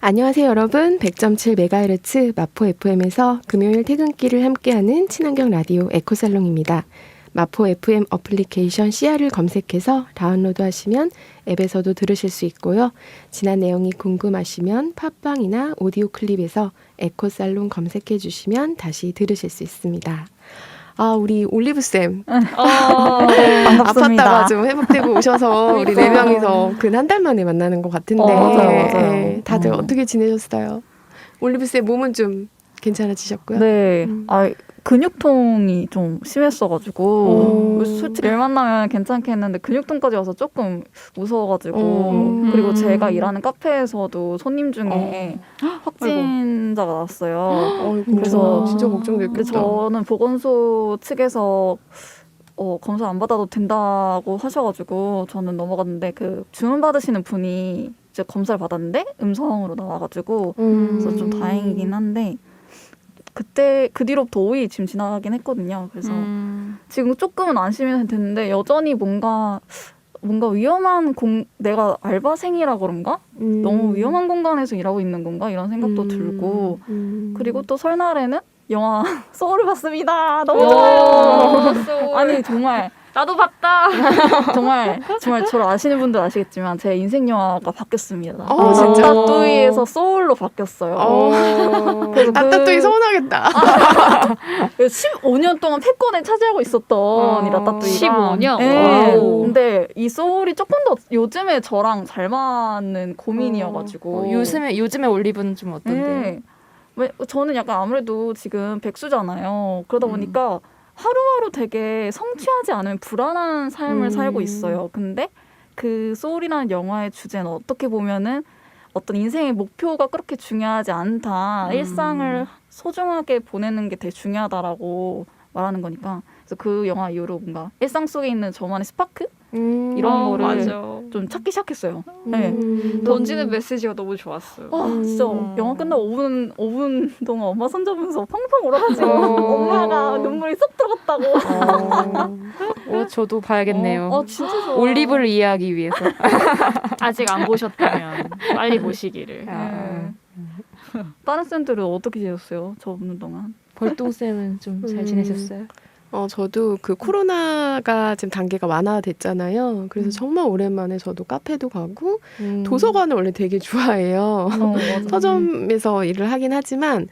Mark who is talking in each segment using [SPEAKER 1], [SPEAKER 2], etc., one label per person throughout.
[SPEAKER 1] 안녕하세요 여러분. 100.7MHz 마포 FM에서 금요일 퇴근길을 함께하는 친환경 라디오 에코살롱입니다. 마포 FM 어플리케이션 CR을 검색해서 다운로드 하시면 앱에서도 들으실 수 있고요. 지난 내용이 궁금하시면 팟빵이나 오디오 클립에서 에코살롱 검색해 주시면 다시 들으실 수 있습니다. 아, 우리 올리브쌤.
[SPEAKER 2] 반갑습니다.
[SPEAKER 1] 아팠다가 좀 회복되고 오셔서 우리 네 명이서 근 한 달 만에 만나는 것 같은데.
[SPEAKER 2] 맞아요.
[SPEAKER 1] 네, 다들 어떻게 지내셨어요? 올리브쌤 몸은 좀 괜찮아지셨고요?
[SPEAKER 2] 네. 근육통이 좀 심했어가지고 솔직히 일 만나면 괜찮게 했는데 근육통까지 와서 조금 무서워가지고 그리고 제가 일하는 카페에서도 손님 중에 확진자가 나왔어요.
[SPEAKER 1] 그래서 진짜 걱정됐겠다.
[SPEAKER 2] 저는 보건소 측에서 검사 안 받아도 된다고 하셔가지고 저는 넘어갔는데 그 주문 받으시는 분이 이제 검사를 받았는데 음성으로 나와가지고 그래서 좀 다행이긴 한데 그때 그 뒤로부터 5일이 지금 지나가긴 했거든요. 그래서 지금 조금은 안심이 됐는데 여전히 뭔가 위험한 내가 알바생이라 그런가? 너무 위험한 공간에서 일하고 있는 건가? 이런 생각도 들고 그리고 또 설날에는 영화 소울을 봤습니다. 너무 좋아요. 아니 정말
[SPEAKER 3] 나도 봤다.
[SPEAKER 2] 정말 저를 아시는 분들 아시겠지만 제 인생 영화가 바뀌었습니다.
[SPEAKER 1] 진짜?
[SPEAKER 2] 라따뚜이에서 소울로 바뀌었어요.
[SPEAKER 1] 그래서 라따뚜이 서운하겠다.
[SPEAKER 2] 15년 동안 패권을 차지하고 있었던 이 라따뚜이가
[SPEAKER 3] 15년?
[SPEAKER 2] 네.
[SPEAKER 3] 와우.
[SPEAKER 2] 근데 이 소울이 조금 더 요즘에 저랑 잘 맞는 고민이어가지고
[SPEAKER 3] 요즘에 올리브는 좀 어떤데요?
[SPEAKER 2] 네. 저는 약간 아무래도 지금 백수잖아요. 그러다 보니까 하루하루 되게 성취하지 않으면 불안한 삶을 살고 있어요. 근데 그 소울이라는 영화의 주제는 어떻게 보면은 어떤 인생의 목표가 그렇게 중요하지 않다. 일상을 소중하게 보내는 게 되게 중요하다라고 말하는 거니까. 그래서 그 영화 이후로 뭔가 일상 속에 있는 저만의 스파크? 이런 거를
[SPEAKER 3] 맞아.
[SPEAKER 2] 좀 찾기 시작했어요. 네.
[SPEAKER 3] 던지는 메시지가 너무 좋았어요.
[SPEAKER 2] 진짜 영화 끝나고 5분 동안 엄마 손잡으면서 펑펑 울어가지고 엄마가 눈물이 쏙 들어갔다고.
[SPEAKER 3] 저도 봐야겠네요.
[SPEAKER 2] 진짜 좋아.
[SPEAKER 3] 올리브를 이해하기 위해서. 아직 안 보셨다면 빨리 보시기를.
[SPEAKER 2] 다른 쌤들은 어떻게 지냈어요? 저 없는 동안.
[SPEAKER 3] 벌똥쌤은 좀 잘 지내셨어요?
[SPEAKER 1] 저도 그 코로나가 지금 단계가 완화됐잖아요. 그래서 정말 오랜만에 저도 카페도 가고 도서관을 원래 되게 좋아해요. 서점에서 일을 하긴 하지만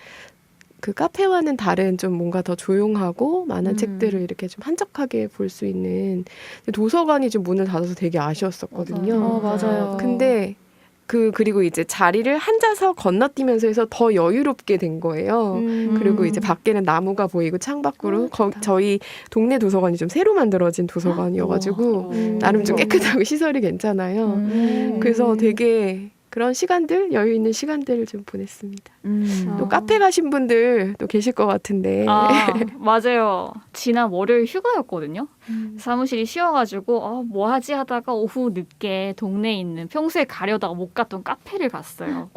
[SPEAKER 1] 그 카페와는 다른 좀 뭔가 더 조용하고 많은 책들을 이렇게 좀 한적하게 볼 수 있는 도서관이 좀 문을 닫아서 되게 아쉬웠었거든요.
[SPEAKER 3] 맞아요.
[SPEAKER 1] 근데 그리고 이제 자리를 앉아서 건너뛰면서 해서 더 여유롭게 된 거예요. 그리고 이제 밖에는 나무가 보이고 창밖으로 저희 동네 도서관이 좀 새로 만들어진 도서관이어가지고 나름 좀 깨끗하고 시설이 괜찮아요. 그래서 되게 그런 시간들, 여유 있는 시간들을 좀 보냈습니다. 또 카페 가신 분들 또 계실 것 같은데.
[SPEAKER 3] 맞아요. 지난 월요일 휴가였거든요. 사무실이 쉬어가지고 뭐 하지 하다가 오후 늦게 동네에 있는 평소에 가려다가 못 갔던 카페를 갔어요.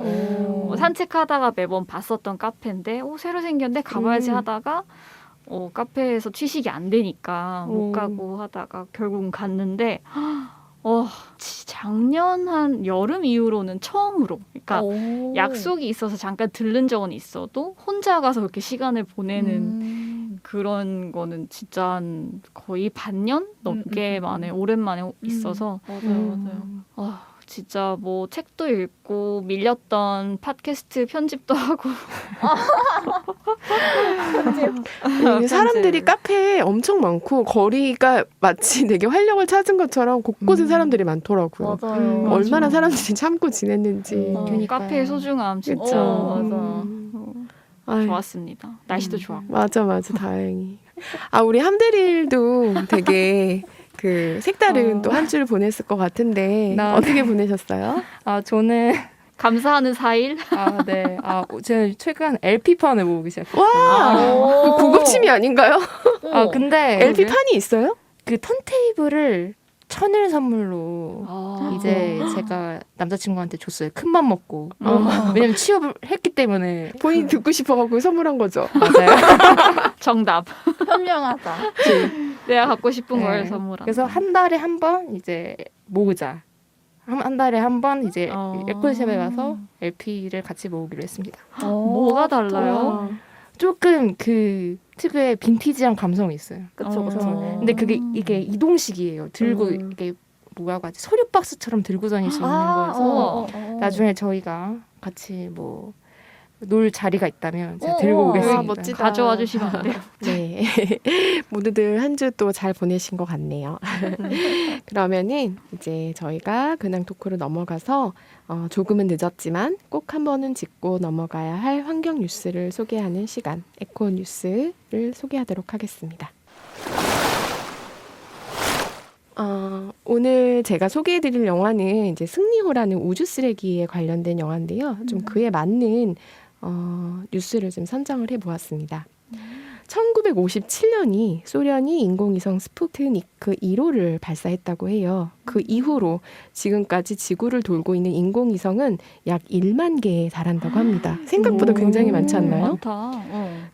[SPEAKER 3] 산책하다가 매번 봤었던 카페인데 새로 생겼는데 가봐야지 하다가 카페에서 취식이 안 되니까 못 가고 하다가 결국은 갔는데 작년 한 여름 이후로는 처음으로 그러니까 약속이 있어서 잠깐 들른 적은 있어도 혼자 가서 그렇게 시간을 보내는 그런 거는 진짜 한 거의 반년 넘게 만에 오랜만에 있어서
[SPEAKER 2] 맞아요.
[SPEAKER 3] 진짜 뭐 책도 읽고 밀렸던 팟캐스트 편집도 하고
[SPEAKER 1] 사람들이 카페에 엄청 많고 거리가 마치 되게 활력을 찾은 것처럼 곳곳에 사람들이 많더라고요.
[SPEAKER 2] 맞아요.
[SPEAKER 1] 얼마나 사람들이 참고 지냈는지.
[SPEAKER 3] 카페의 소중함 진짜
[SPEAKER 2] 맞아.
[SPEAKER 3] 좋았습니다. 날씨도 좋았고.
[SPEAKER 1] 맞아 다행히. 우리 함대릴도 되게 그 색다른 또 한 주를 보냈을 것 같은데 어떻게 보내셨어요?
[SPEAKER 4] 저는
[SPEAKER 3] 감사하는 4일?
[SPEAKER 4] 네. 제가 최근 LP판을 모으기 시작했어요.
[SPEAKER 1] 와, 고급침이 아닌가요?
[SPEAKER 4] 근데
[SPEAKER 1] LP판이 있어요?
[SPEAKER 4] 그 턴테이블을 천일 선물로 이제 제가 남자친구한테 줬어요. 큰맘 먹고. 왜냐면 취업을 했기 때문에.
[SPEAKER 1] 본인이 듣고 싶어갖고 선물한 거죠.
[SPEAKER 4] 맞아요.
[SPEAKER 3] 정답.
[SPEAKER 2] 현명하다.
[SPEAKER 3] 내가 갖고 싶은 걸
[SPEAKER 4] 네.
[SPEAKER 3] 선물한다.
[SPEAKER 4] 그래서 한 달에 한 번 이제 모으자 한 달에 한 번 이제
[SPEAKER 3] 어.
[SPEAKER 4] 레코드샵에 가서 LP를 같이 모으기로 했습니다.
[SPEAKER 3] 뭐가 달라요?
[SPEAKER 4] 조금 그 특유의 빈티지한 감성이 있어요.
[SPEAKER 2] 그쵸, 그쵸.
[SPEAKER 4] 근데 이게 이동식이에요. 들고 이게 뭐라고 하지? 서류 박스처럼 들고 다닐 수 있는 거여서 나중에 저희가 같이 뭐 놀 자리가 있다면 제가 들고
[SPEAKER 2] 우와,
[SPEAKER 4] 오겠습니다.
[SPEAKER 1] 와, 멋지다.
[SPEAKER 3] 가져와 주시면 안 돼요?
[SPEAKER 1] 네. 모두들 한 주 또 잘 보내신 것 같네요. 그러면은 이제 저희가 근황 토크로 넘어가서 조금은 늦었지만 꼭 한 번은 짚고 넘어가야 할 환경 뉴스를 소개하는 시간, 에코 뉴스를 소개하도록 하겠습니다. 오늘 제가 소개해드릴 영화는 이제 승리호라는 우주 쓰레기에 관련된 영화인데요. 좀 그에 맞는 뉴스를 좀 선정을 해보았습니다. 1957년이 소련이 인공위성 스푸트니크 1호를 발사했다고 해요. 그 이후로 지금까지 지구를 돌고 있는 인공위성은 약 1만 개에 달한다고 합니다. 생각보다 굉장히 많지 않나요?
[SPEAKER 3] 많다.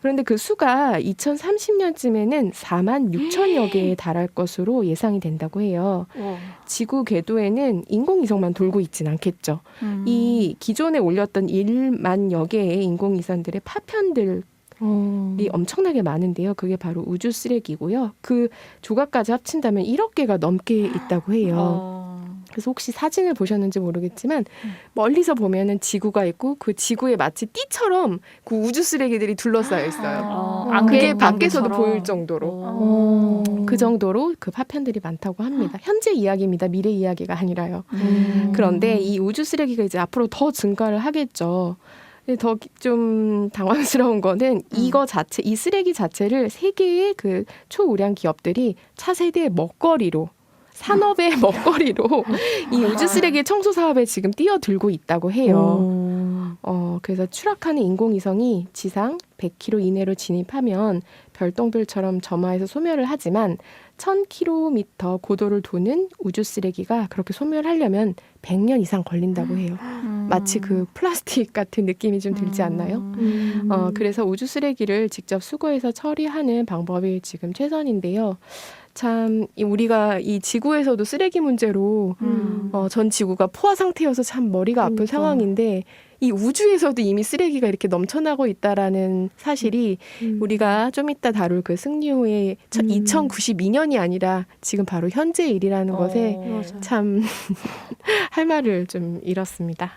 [SPEAKER 1] 그런데 그 수가 2030년쯤에는 4만 6천여 개에 달할 것으로 예상이 된다고 해요. 지구 궤도에는 인공위성만 돌고 있진 않겠죠. 이 기존에 올렸던 1만여 개의 인공위성들의 파편들이 엄청나게 많은데요. 그게 바로 우주 쓰레기고요. 그 조각까지 합친다면 1억 개가 넘게 있다고 해요. 그래서 혹시 사진을 보셨는지 모르겠지만 멀리서 보면은 지구가 있고 그 지구에 마치 띠처럼 그 우주 쓰레기들이 둘러싸여 있어요. 그게 밖에서도 보일 정도로. 그 정도로 그 파편들이 많다고 합니다. 현재 이야기입니다. 미래 이야기가 아니라요. 그런데 이 우주 쓰레기가 이제 앞으로 더 증가를 하겠죠. 더 좀 당황스러운 거는 이거 자체, 이 쓰레기 자체를 세계의 그 초우량 기업들이 차세대 먹거리로, 산업의 먹거리로 이 우주 쓰레기 청소 사업에 지금 뛰어들고 있다고 해요. 그래서 추락하는 인공위성이 지상 100km 이내로 진입하면 별똥별처럼 점화해서 소멸을 하지만 1000km 고도를 도는 우주 쓰레기가 그렇게 소멸하려면 100년 이상 걸린다고 해요. 마치 그 플라스틱 같은 느낌이 좀 들지 않나요? 그래서 우주 쓰레기를 직접 수거해서 처리하는 방법이 지금 최선인데요. 참 우리가 이 지구에서도 쓰레기 문제로 전 지구가 포화 상태여서 참 머리가 아픈 상황인데 이 우주에서도 이미 쓰레기가 이렇게 넘쳐나고 있다라는 사실이 우리가 좀 이따 다룰 그 승리호의 2092년이 아니라 지금 바로 현재 일이라는 것에 참 할 말을 좀 잃었습니다.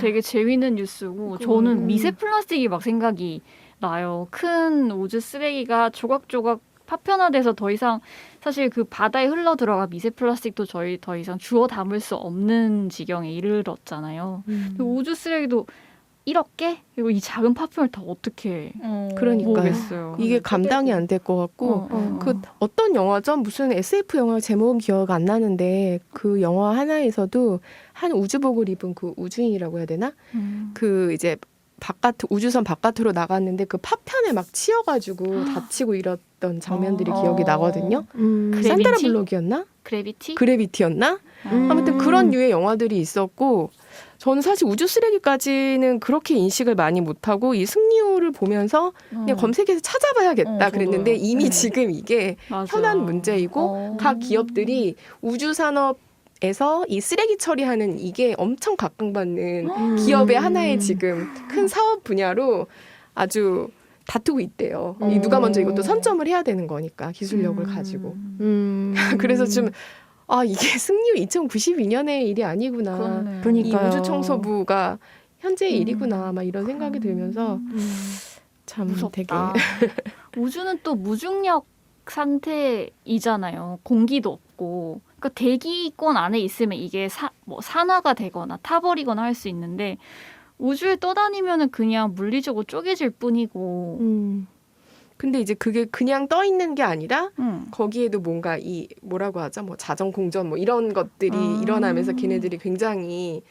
[SPEAKER 3] 되게 재밌는 뉴스고 저는 미세 플라스틱이 막 생각이 나요. 큰 우주 쓰레기가 조각조각 파편화돼서 더 이상 사실 그 바다에 흘러 들어가 미세 플라스틱도 저희 더 이상 주워 담을 수 없는 지경에 이르렀잖아요. 우주 쓰레기도 이렇게 그리고 이 작은 파편을 다 어떻게
[SPEAKER 1] 그러니까요.
[SPEAKER 3] 모으겠어요.
[SPEAKER 1] 이게 감당이 안 될 것 같고 그 어떤 영화죠? 무슨 SF 영화 제목은 기억 안 나는데 그 영화 하나에서도 한 우주복을 입은 그 우주인이라고 해야 되나? 그 이제 우주선 바깥으로 나갔는데 그 파편에 막 치여가지고 다치고 이랬던 장면들이 기억이 나거든요. 산드라 블록이었나? 그래비티였나? 아무튼 그런 류의 영화들이 있었고 저는 사실 우주 쓰레기까지는 그렇게 인식을 많이 못하고 이 승리호를 보면서 그냥 검색해서 찾아봐야겠다 그랬는데 이미 지금 이게
[SPEAKER 3] 맞아요.
[SPEAKER 1] 현안 문제이고 각 기업들이 우주 산업에서 이 쓰레기 처리하는 이게 엄청 각광받는 기업의 하나의 지금 큰 사업 분야로 아주 다투고 있대요. 이 누가 먼저 이것도 선점을 해야 되는 거니까 기술력을 가지고. 그래서 좀 이게 승리호 2092년의 일이 아니구나. 이 우주청소부가 현재의 일이구나. 막 이런 생각이 들면서 참
[SPEAKER 3] 무섭다.
[SPEAKER 1] 되게
[SPEAKER 3] 우주는 또 무중력 상태이잖아요. 공기도 없고. 그러니까 대기권 안에 있으면 이게 산화가 되거나 타버리거나 할 수 있는데 우주에 떠다니면은 그냥 물리적으로 쪼개질 뿐이고.
[SPEAKER 1] 근데 이제 그게 그냥 떠 있는 게 아니라 거기에도 뭔가 이 뭐라고 하죠? 뭐 자전 공전 뭐 이런 것들이 일어나면서 걔네들이 굉장히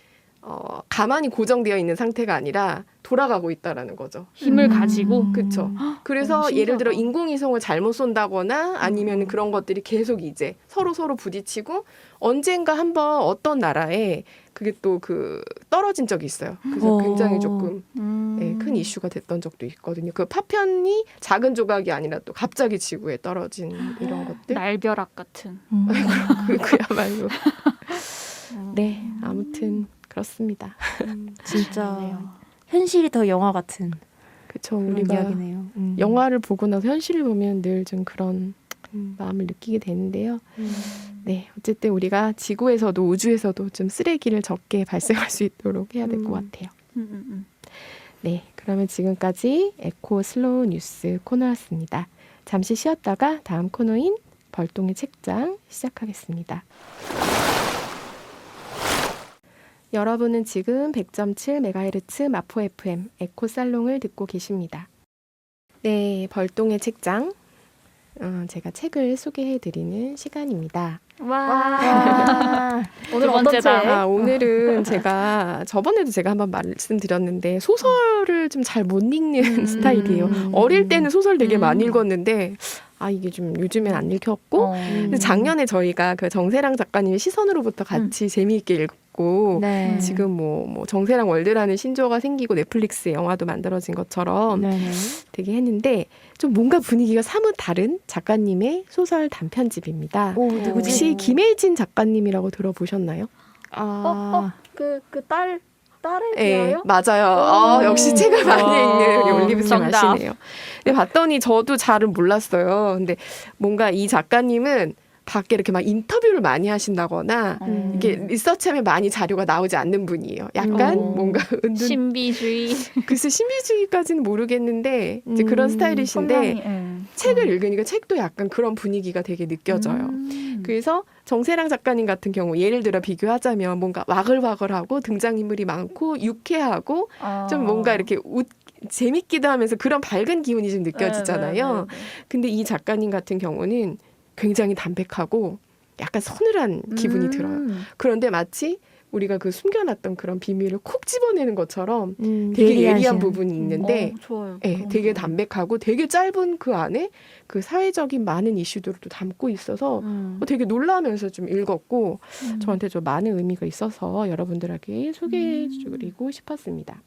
[SPEAKER 1] 가만히 고정되어 있는 상태가 아니라 돌아가고 있다라는 거죠.
[SPEAKER 3] 힘을 가지고.
[SPEAKER 1] 그렇죠. 그래서 예를 들어 인공위성을 잘못 쏜다거나 아니면 그런 것들이 계속 이제 서로 부딪히고 언젠가 한번 어떤 나라에 그게 또 그 떨어진 적이 있어요. 그래서 굉장히 조금 큰 이슈가 됐던 적도 있거든요. 그 파편이 작은 조각이 아니라 또 갑자기 지구에 떨어진 이런 것들.
[SPEAKER 3] 날벼락 같은.
[SPEAKER 1] 그야말로. 아무튼 그렇습니다.
[SPEAKER 4] 진짜 현실이 더 영화 같은
[SPEAKER 1] 그쵸.
[SPEAKER 4] 그런
[SPEAKER 1] 우리가
[SPEAKER 4] 이야기네요.
[SPEAKER 1] 영화를 보고 나서 현실을 보면 늘 좀 그런 마음을 느끼게 되는데요. 네, 어쨌든 우리가 지구에서도 우주에서도 좀 쓰레기를 적게 발생할 수 있도록 해야 될 것 같아요. 네, 그러면 지금까지 에코 슬로우 뉴스 코너였습니다. 잠시 쉬었다가 다음 코너인 벌동의 책장 시작하겠습니다. 여러분은 지금 100.7MHz 마포 FM 에코살롱을 듣고 계십니다. 네, 벌동의 책장. 제가 책을 소개해드리는 시간입니다.
[SPEAKER 3] 와.
[SPEAKER 2] 오늘
[SPEAKER 3] 두
[SPEAKER 2] 어떤
[SPEAKER 3] 번째다.
[SPEAKER 2] 책?
[SPEAKER 1] 오늘은 제가 저번에도 제가 한번 말씀드렸는데 소설을 좀 잘 못 읽는 스타일이에요. 어릴 때는 소설 되게 많이 읽었는데 이게 좀 요즘엔 안 읽혔고 근데 작년에 저희가 그 정세랑 작가님의 시선으로부터 같이 재미있게 읽고
[SPEAKER 4] 네.
[SPEAKER 1] 지금 뭐 정세랑 월드라는 신조어가 생기고 넷플릭스 영화도 만들어진 것처럼
[SPEAKER 4] 네.
[SPEAKER 1] 되게 했는데 좀 뭔가 분위기가 사뭇 다른 작가님의 소설 단편집입니다.
[SPEAKER 4] 오, 누구지?
[SPEAKER 1] 혹시 김혜진 작가님이라고 들어보셨나요?
[SPEAKER 2] 그 딸에
[SPEAKER 1] 네,
[SPEAKER 2] 대하여?
[SPEAKER 1] 맞아요. 역시 책을 많이 읽는 우리 올리브쌤
[SPEAKER 3] 정답.
[SPEAKER 1] 아시네요. 근데 봤더니 저도 잘은 몰랐어요. 근데 뭔가 이 작가님은 밖에 이렇게 막 인터뷰를 많이 하신다거나 이게 리서치하면 많이 자료가 나오지 않는 분이에요. 약간 뭔가
[SPEAKER 3] 신비주의.
[SPEAKER 1] 글쎄 신비주의까지는 모르겠는데 이제 그런 스타일이신데
[SPEAKER 2] 성향이,
[SPEAKER 1] 책을 읽으니까 책도 약간 그런 분위기가 되게 느껴져요. 그래서 정세랑 작가님 같은 경우 예를 들어 비교하자면 뭔가 와글와글하고 등장인물이 많고 유쾌하고 좀 뭔가 이렇게 재밌기도 하면서 그런 밝은 기운이 좀 느껴지잖아요. 근데 이 작가님 같은 경우는 굉장히 담백하고 약간 서늘한 기분이 들어요. 그런데 마치 우리가 그 숨겨놨던 그런 비밀을 콕 집어내는 것처럼 되게 예리한 부분이 있는데
[SPEAKER 2] 좋아요.
[SPEAKER 1] 네, 되게 담백하고 되게 짧은 그 안에 그 사회적인 많은 이슈들을 또 담고 있어서 되게 놀라면서 좀 읽었고 저한테 좀 많은 의미가 있어서 여러분들에게 소개해드리고 싶었습니다.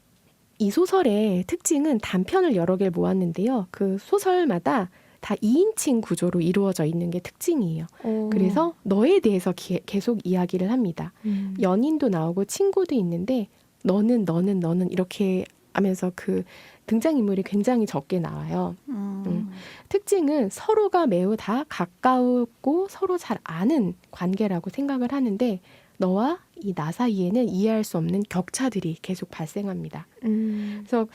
[SPEAKER 1] 이 소설의 특징은 단편을 여러 개를 모았는데요. 그 소설마다 다 2인칭 구조로 이루어져 있는 게 특징이에요. 그래서 너에 대해서 계속 이야기를 합니다. 연인도 나오고 친구도 있는데 너는 이렇게 하면서 그 등장인물이 굉장히 적게 나와요. 특징은 서로가 매우 다 가까웠고 서로 잘 아는 관계라고 생각을 하는데 너와 이 나 사이에는 이해할 수 없는 격차들이 계속 발생합니다. 그래서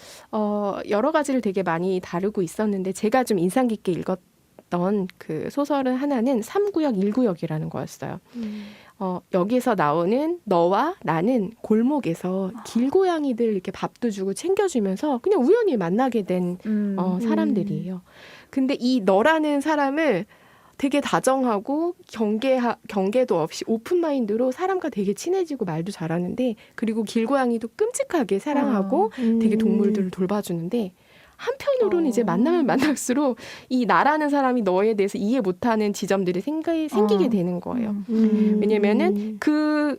[SPEAKER 1] 여러 가지를 되게 많이 다루고 있었는데 제가 좀 인상 깊게 읽었던 그 소설은 하나는 3구역, 1구역이라는 거였어요. 여기서 나오는 너와 나는 골목에서 길고양이들 이렇게 밥도 주고 챙겨주면서 그냥 우연히 만나게 된 사람들이에요. 근데 이 너라는 사람을 되게 다정하고 경계도 없이 오픈 마인드로 사람과 되게 친해지고 말도 잘하는데 그리고 길고양이도 끔찍하게 사랑하고 되게 동물들을 돌봐주는데 한편으로는 이제 만나면 만날수록 이 나라는 사람이 너에 대해서 이해 못하는 지점들이 생기게 되는 거예요. 왜냐면은 그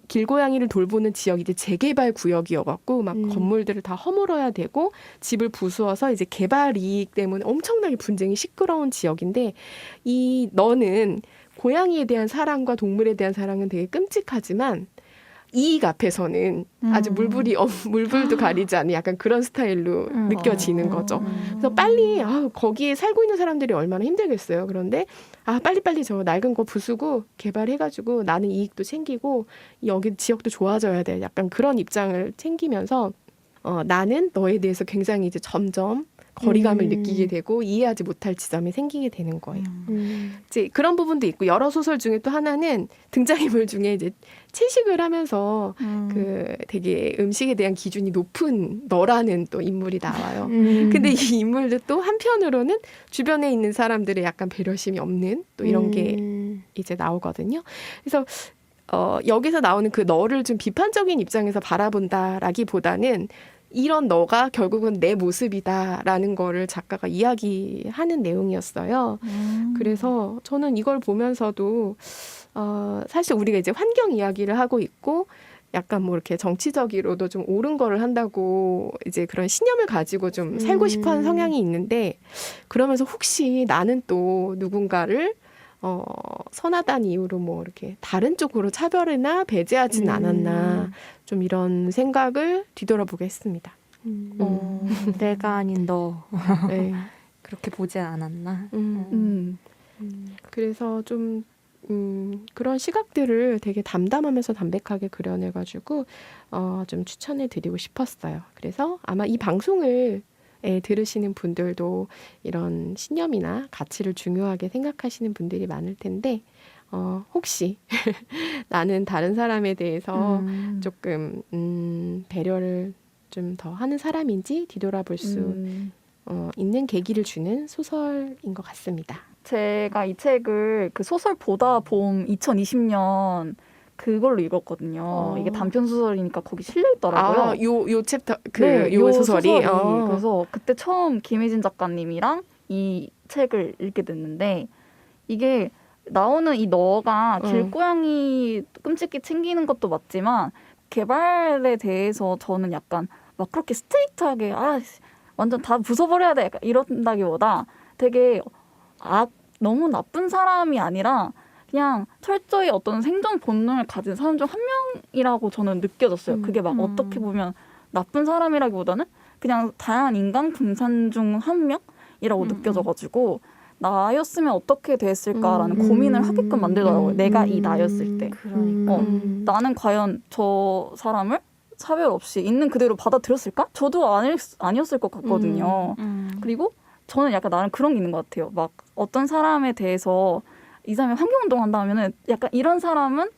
[SPEAKER 1] 길고양이를 돌보는 지역이 이제 재개발 구역이어갖고 막 건물들을 다 허물어야 되고 집을 부수어서 이제 개발 이익 때문에 엄청나게 분쟁이 시끄러운 지역인데 이 너는 고양이에 대한 사랑과 동물에 대한 사랑은 되게 끔찍하지만 이익 앞에서는 아주 물불도 가리지 않는 약간 그런 스타일로 느껴지는 거죠. 그래서 빨리 거기에 살고 있는 사람들이 얼마나 힘들겠어요. 그런데 빨리빨리 저 낡은 거 부수고 개발해가지고 나는 이익도 챙기고 여기 지역도 좋아져야 돼. 약간 그런 입장을 챙기면서 나는 너에 대해서 굉장히 이제 점점 거리감을 느끼게 되고 이해하지 못할 지점이 생기게 되는 거예요. 이제 그런 부분도 있고 여러 소설 중에 또 하나는 등장인물 중에 이제 채식을 하면서 그 되게 음식에 대한 기준이 높은 너라는 또 인물이 나와요. 근데 이 인물도 또 한편으로는 주변에 있는 사람들의 약간 배려심이 없는 또 이런 게 이제 나오거든요. 그래서 여기서 나오는 그 너를 좀 비판적인 입장에서 바라본다라기보다는 이런 너가 결국은 내 모습이다라는 거를 작가가 이야기하는 내용이었어요. 그래서 저는 이걸 보면서도 사실 우리가 이제 환경 이야기를 하고 있고 약간 뭐 이렇게 정치적으로도 좀 옳은 거를 한다고 이제 그런 신념을 가지고 좀 살고 싶어하는 성향이 있는데 그러면서 혹시 나는 또 누군가를 선하다는 이유로 뭐 이렇게 다른 쪽으로 차별이나 배제하진 않았나 좀 이런 생각을 뒤돌아보게 했습니다.
[SPEAKER 4] 내가 아닌 너
[SPEAKER 1] 네.
[SPEAKER 4] 그렇게 보지 않았나?
[SPEAKER 1] 그래서 좀 그런 시각들을 되게 담담하면서 담백하게 그려내가지고 좀 추천해드리고 싶었어요. 그래서 아마 이 방송을 들으시는 분들도 이런 신념이나 가치를 중요하게 생각하시는 분들이 많을 텐데 혹시 나는 다른 사람에 대해서 조금 배려를 좀 더 하는 사람인지 뒤돌아볼 수 있는 계기를 주는 소설인 것 같습니다.
[SPEAKER 2] 제가 이 책을 그 소설 보다 봄 2020년 그걸로 읽었거든요. 이게 단편 소설이니까 거기 실려 있더라고요.
[SPEAKER 1] 요 챕터
[SPEAKER 2] 네,
[SPEAKER 1] 요 소설이.
[SPEAKER 2] 그래서 그때 처음 김혜진 작가님이랑 이 책을 읽게 됐는데 이게 나오는 이 너가 길고양이 끔찍히 챙기는 것도 맞지만 개발에 대해서 저는 약간 막 그렇게 스트레이트하게 완전 다 부숴버려야 돼 약간 이런다기보다 되게 너무 나쁜 사람이 아니라 그냥 철저히 어떤 생존 본능을 가진 사람 중 한 명이라고 저는 느껴졌어요. 그게 막 어떻게 보면 나쁜 사람이라기보다는 그냥 다양한 인간 분산 중 한 명이라고 느껴져가지고 나였으면 어떻게 됐을까라는 고민을 하게끔 만들더라고요. 내가 이 나였을 때.
[SPEAKER 4] 그러니까.
[SPEAKER 2] 나는 과연 저 사람을 차별 없이 있는 그대로 받아들였을까? 저도 아니었을 것 같거든요. 그리고 저는 약간 나는 그런 게 있는 것 같아요. 막 어떤 사람에 대해서 이 사람이 환경운동 한다 하면은 약간 이런 사람은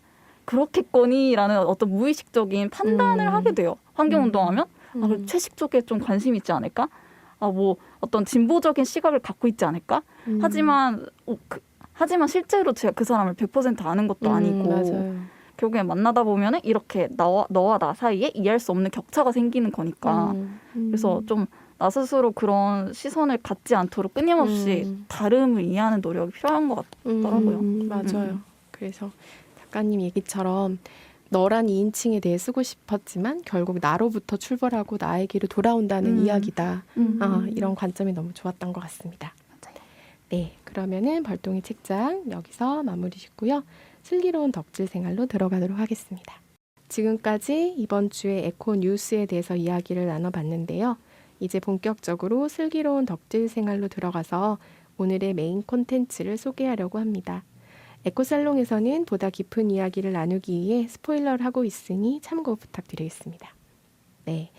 [SPEAKER 2] 그렇겠거니라는 어떤 무의식적인 판단을 하게 돼요. 환경운동하면 그럼 채식 쪽에 좀 관심 있지 않을까? 뭐 어떤 진보적인 시각을 갖고 있지 않을까? 하지만 실제로 제가 그 사람을 100% 아는 것도 아니고
[SPEAKER 1] 맞아요.
[SPEAKER 2] 결국엔 만나다 보면은 이렇게 너와 나 사이에 이해할 수 없는 격차가 생기는 거니까 그래서 좀 나 스스로 그런 시선을 갖지 않도록 끊임없이 다름을 이해하는 노력이 필요한 것 같더라고요.
[SPEAKER 1] 맞아요. 그래서 작가님 얘기처럼 너란 2인칭에 대해 쓰고 싶었지만 결국 나로부터 출발하고 나에게로 돌아온다는 이야기다. 이런 관점이 너무 좋았던 것 같습니다.
[SPEAKER 2] 맞아요.
[SPEAKER 1] 네, 그러면은 벌동이 책장 여기서 마무리 짓고요. 슬기로운 덕질 생활로 들어가도록 하겠습니다. 지금까지 이번 주에 에코 뉴스에 대해서 이야기를 나눠봤는데요. 이제 본격적으로 슬기로운 덕질 생활로 들어가서 오늘의 메인 콘텐츠를 소개하려고 합니다. 에코살롱에서는 보다 깊은 이야기를 나누기 위해 스포일러를 하고 있으니 참고 부탁드리겠습니다. 네,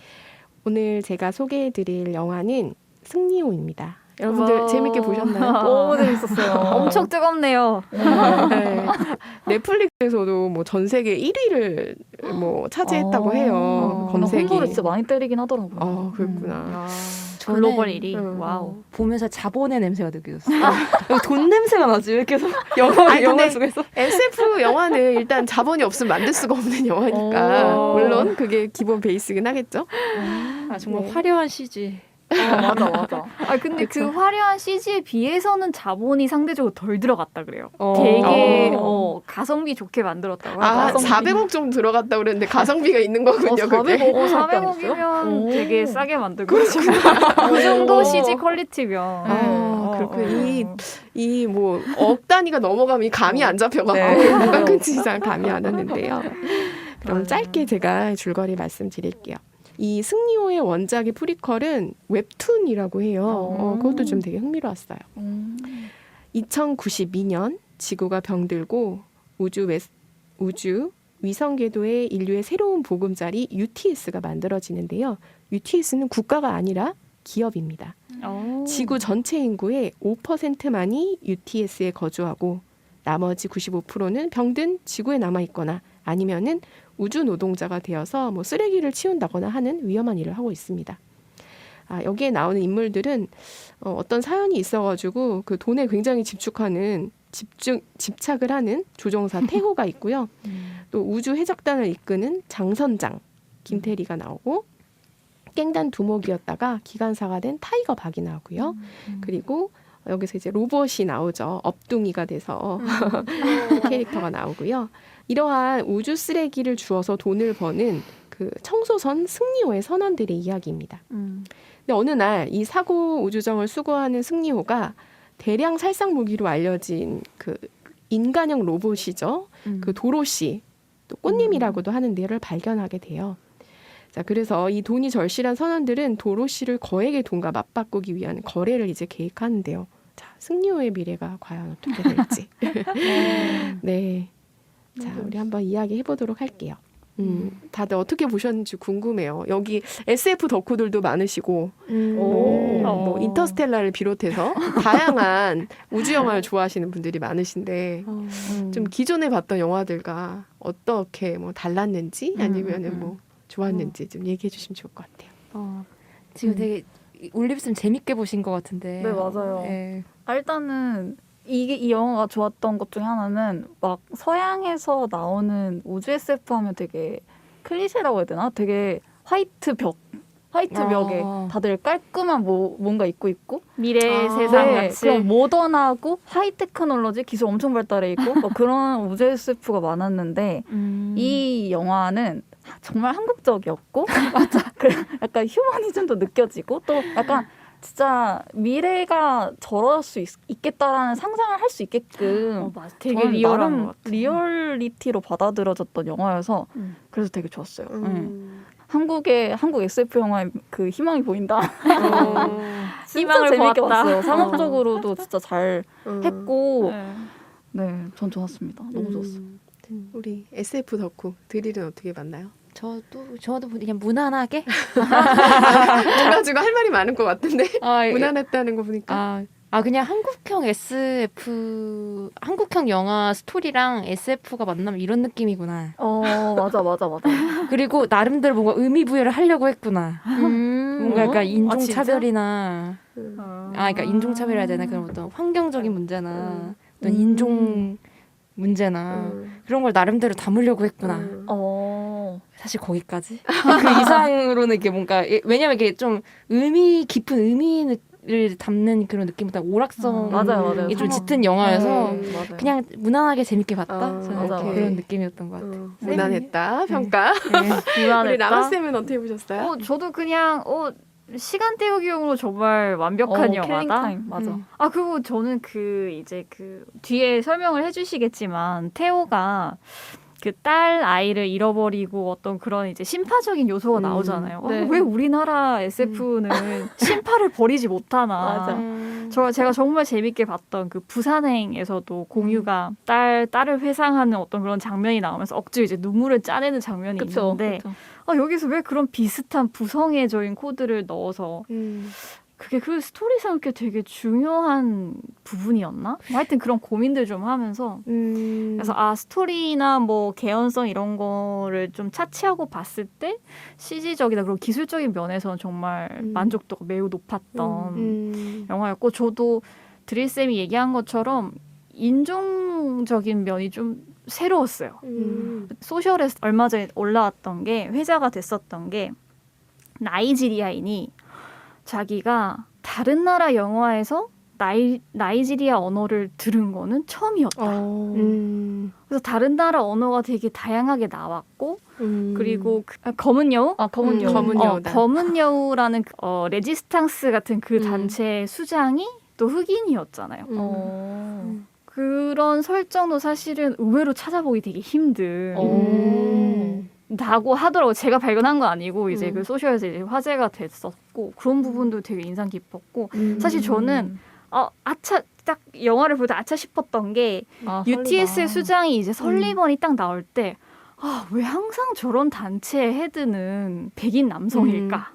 [SPEAKER 1] 오늘 제가 소개해드릴 영화는 승리호입니다. 여러분들 재밌게 보셨나요?
[SPEAKER 2] 너무 재밌었어요.
[SPEAKER 3] 엄청 뜨겁네요.
[SPEAKER 1] 네. 넷플릭스에서도 뭐 전 세계 1위를 뭐 차지했다고 해요. 검색이.
[SPEAKER 2] 홍보를 진짜 많이 때리긴 하더라고요.
[SPEAKER 1] 그렇구나.
[SPEAKER 3] 글로벌 1위. 와우.
[SPEAKER 4] 보면서 자본의 냄새가 느껴졌어요. 돈 냄새가 나지 왜 계속 영화 속에서.
[SPEAKER 1] SF 영화는 일단 자본이 없으면 만들 수가 없는 영화니까 물론 그게 기본 베이스긴 하겠죠.
[SPEAKER 4] 정말
[SPEAKER 1] 네.
[SPEAKER 4] 화려한 CG.
[SPEAKER 2] 맞아.
[SPEAKER 3] 근데
[SPEAKER 1] 그쵸?
[SPEAKER 3] 그 화려한 CG에 비해서는 자본이 상대적으로 덜 들어갔다 그래요.
[SPEAKER 4] 어.
[SPEAKER 3] 되게 가성비 좋게 만들었다고.
[SPEAKER 1] 400억 정도 들어갔다고 그랬는데 가성비가 있는 거군요. 그게.
[SPEAKER 3] 400억이면 되게 싸게 만들고 그 정도 CG 퀄리티면.
[SPEAKER 1] 그렇군요. 이 뭐 억 단위가 넘어가면 이 감이 안 잡혀가지고
[SPEAKER 4] 네.
[SPEAKER 1] 뭔가 큰지 잘 감이 안 왔는데요. 그럼 짧게 제가 줄거리 말씀드릴게요. 이 승리호의 원작의 프리퀄은 웹툰이라고 해요. 그것도 좀 되게 흥미로웠어요. 2092년 지구가 병들고 우주 위성 궤도에 인류의 새로운 보금자리 UTS가 만들어지는데요. UTS는 국가가 아니라 기업입니다. 지구 전체 인구의 5%만이 UTS에 거주하고 나머지 95%는 병든 지구에 남아있거나 아니면은 우주 노동자가 되어서 뭐 쓰레기를 치운다거나 하는 위험한 일을 하고 있습니다. 여기에 나오는 인물들은 어떤 사연이 있어가지고 그 돈에 굉장히 집착을 하는 조종사 태호가 있고요. 또 우주 해적단을 이끄는 장선장 김태리가 나오고 깽단 두목이었다가 기관사가 된 타이거 박이 나오고요. 그리고 여기서 이제 로봇이 나오죠. 업둥이가 돼서 캐릭터가 나오고요. 이러한 우주 쓰레기를 주워서 돈을 버는 그 청소선 승리호의 선원들의 이야기입니다. 근데 어느 날 이 사고 우주정을 수거하는 승리호가 대량 살상 무기로 알려진 그 인간형 로봇이죠. 그 도로시, 또 꽃님이라고도 하는 뇌를 발견하게 돼요. 자, 그래서 이 돈이 절실한 선원들은 도로시를 거액의 돈과 맞바꾸기 위한 거래를 이제 계획하는데요. 자, 승리호의 미래가 과연 어떻게 될지. 네. 자, 우리 한번 이야기해 보도록 할게요. 다들 어떻게 보셨는지 궁금해요. 여기 SF 덕후들도 많으시고, 뭐 인터스텔라를 비롯해서 다양한 우주 영화를 좋아하시는 분들이 많으신데, 좀 기존에 봤던 영화들과 어떻게 뭐 달랐는지 아니면은 뭐 좋았는지 좀 얘기해 주시면 좋을 것 같아요.
[SPEAKER 4] 지금 되게 올리브쌤 재밌게 보신 것 같은데.
[SPEAKER 2] 네, 맞아요.
[SPEAKER 4] 네.
[SPEAKER 2] 일단은 이 영화가 좋았던 것 중에 하나는 막 서양에서 나오는 우주 SF 하면 되게 클리셰라고 해야 되나? 되게 화이트 벽에 다들 깔끔한 뭔가 있고
[SPEAKER 3] 미래
[SPEAKER 1] 아.
[SPEAKER 3] 세상
[SPEAKER 2] 네,
[SPEAKER 3] 같이.
[SPEAKER 2] 그런 모던하고 하이 테크놀로지 기술 엄청 발달해 있고 뭐 그런 우주 SF가 많았는데 이 영화는 정말 한국적이었고 맞아. 약간 휴머니즘도 느껴지고 또 약간 진짜 미래가 저럴 수 있겠다라는 상상을 할 수 있게끔
[SPEAKER 3] 맞아. 되게
[SPEAKER 2] 저는
[SPEAKER 3] 리얼한
[SPEAKER 2] 나름
[SPEAKER 3] 것 같아.
[SPEAKER 2] 리얼리티로 받아들여졌던 영화여서 그래서 되게 좋았어요. 한국 SF 영화에 그 희망이 보인다. 진짜
[SPEAKER 3] 희망을
[SPEAKER 2] 재밌게
[SPEAKER 3] 보았다.
[SPEAKER 2] 봤어요. 상업적으로도 진짜 잘 했고
[SPEAKER 3] 네.
[SPEAKER 2] 네, 전 좋았습니다. 너무 좋았어요.
[SPEAKER 1] 우리 SF 덕후 드릴은 어떻게 봤나요?
[SPEAKER 4] 저도 그냥 무난하게.
[SPEAKER 1] 뭔가 지금 할 말이 많은 것 같은데
[SPEAKER 4] 예.
[SPEAKER 1] 무난했다는 거 보니까.
[SPEAKER 4] 그냥 한국형 한국형 영화 스토리랑 SF가 만나면 이런 느낌이구나.
[SPEAKER 2] 맞아.
[SPEAKER 4] 그리고 나름대로 뭔가 의미 부여를 하려고 했구나. 뭔가 약간 인종차별이나, 그러니까 인종차별이라 해야 되나, 그런 어떤 환경적인 문제나, 어떤 인종 문제나, 그런 걸 나름대로 담으려고 했구나. 사실 거기까지. 그 이상으로는 이게 뭔가, 왜냐면 이게 좀 깊은 의미를 담는 그런 느낌보다 오락성이
[SPEAKER 2] 맞아요.
[SPEAKER 4] 좀 짙은 영화여서
[SPEAKER 2] 맞아요.
[SPEAKER 4] 그냥 무난하게 재밌게 봤다. 저는
[SPEAKER 2] 맞아.
[SPEAKER 4] 그런 느낌이었던 것 같아요.
[SPEAKER 1] 무난했다 평가. 우리
[SPEAKER 3] 무난했다.
[SPEAKER 1] 라마쌤은 어떻게 보셨어요?
[SPEAKER 3] 저도 그냥 시간 때우기용으로 정말 완벽한 영화다.
[SPEAKER 2] 킬링타임 맞아.
[SPEAKER 3] 그리고 저는 이제 뒤에 설명을 해주시겠지만 태호가 그 딸 아이를 잃어버리고 어떤 그런 이제 심파적인 요소가 나오잖아요.
[SPEAKER 2] 네.
[SPEAKER 3] 왜 우리나라 SF는 심파를 버리지 못하나.
[SPEAKER 2] 맞아.
[SPEAKER 3] 제가 정말 재밌게 봤던 그 부산행에서도 공유가 딸을 회상하는 어떤 그런 장면이 나오면서 억지로 이제 눈물을 짜내는 장면이 있는데 여기서 왜 그런 비슷한 부성애적인 코드를 넣어서 그게 그 스토리상 이렇게 되게 중요한 부분이었나? 하여튼 그런 고민들 좀 하면서 그래서 스토리나 뭐 개연성 이런 거를 좀 차치하고 봤을 때 CG적이나 그런 기술적인 면에서는 정말 만족도가 매우 높았던 영화였고 저도 드릴쌤이 얘기한 것처럼 인종적인 면이 좀 새로웠어요. 소셜에 얼마 전에 올라왔던 게 회자가 됐었던 게 나이지리아인이 자기가 다른 나라 영화에서 나이지리아 언어를 들은 거는 처음이었다. 그래서 다른 나라 언어가 되게 다양하게 나왔고 그리고 검은 여우?
[SPEAKER 2] 검은 여우.
[SPEAKER 3] 검은 여우라는 레지스탕스 같은 그 단체의 수장이 또 흑인이었잖아요. 그런 설정도 사실은 의외로 찾아보기 되게 힘든 다고 하더라고요. 제가 발견한 건 아니고 이제 그 소셜에서 이제 화제가 됐었고 그런 부분도 되게 인상 깊었고 사실 저는 딱 영화를 볼 때 아차 싶었던 게 UTS의 수장이 이제 설리번이 딱 나올 때 왜 항상 저런 단체의 헤드는 백인 남성일까?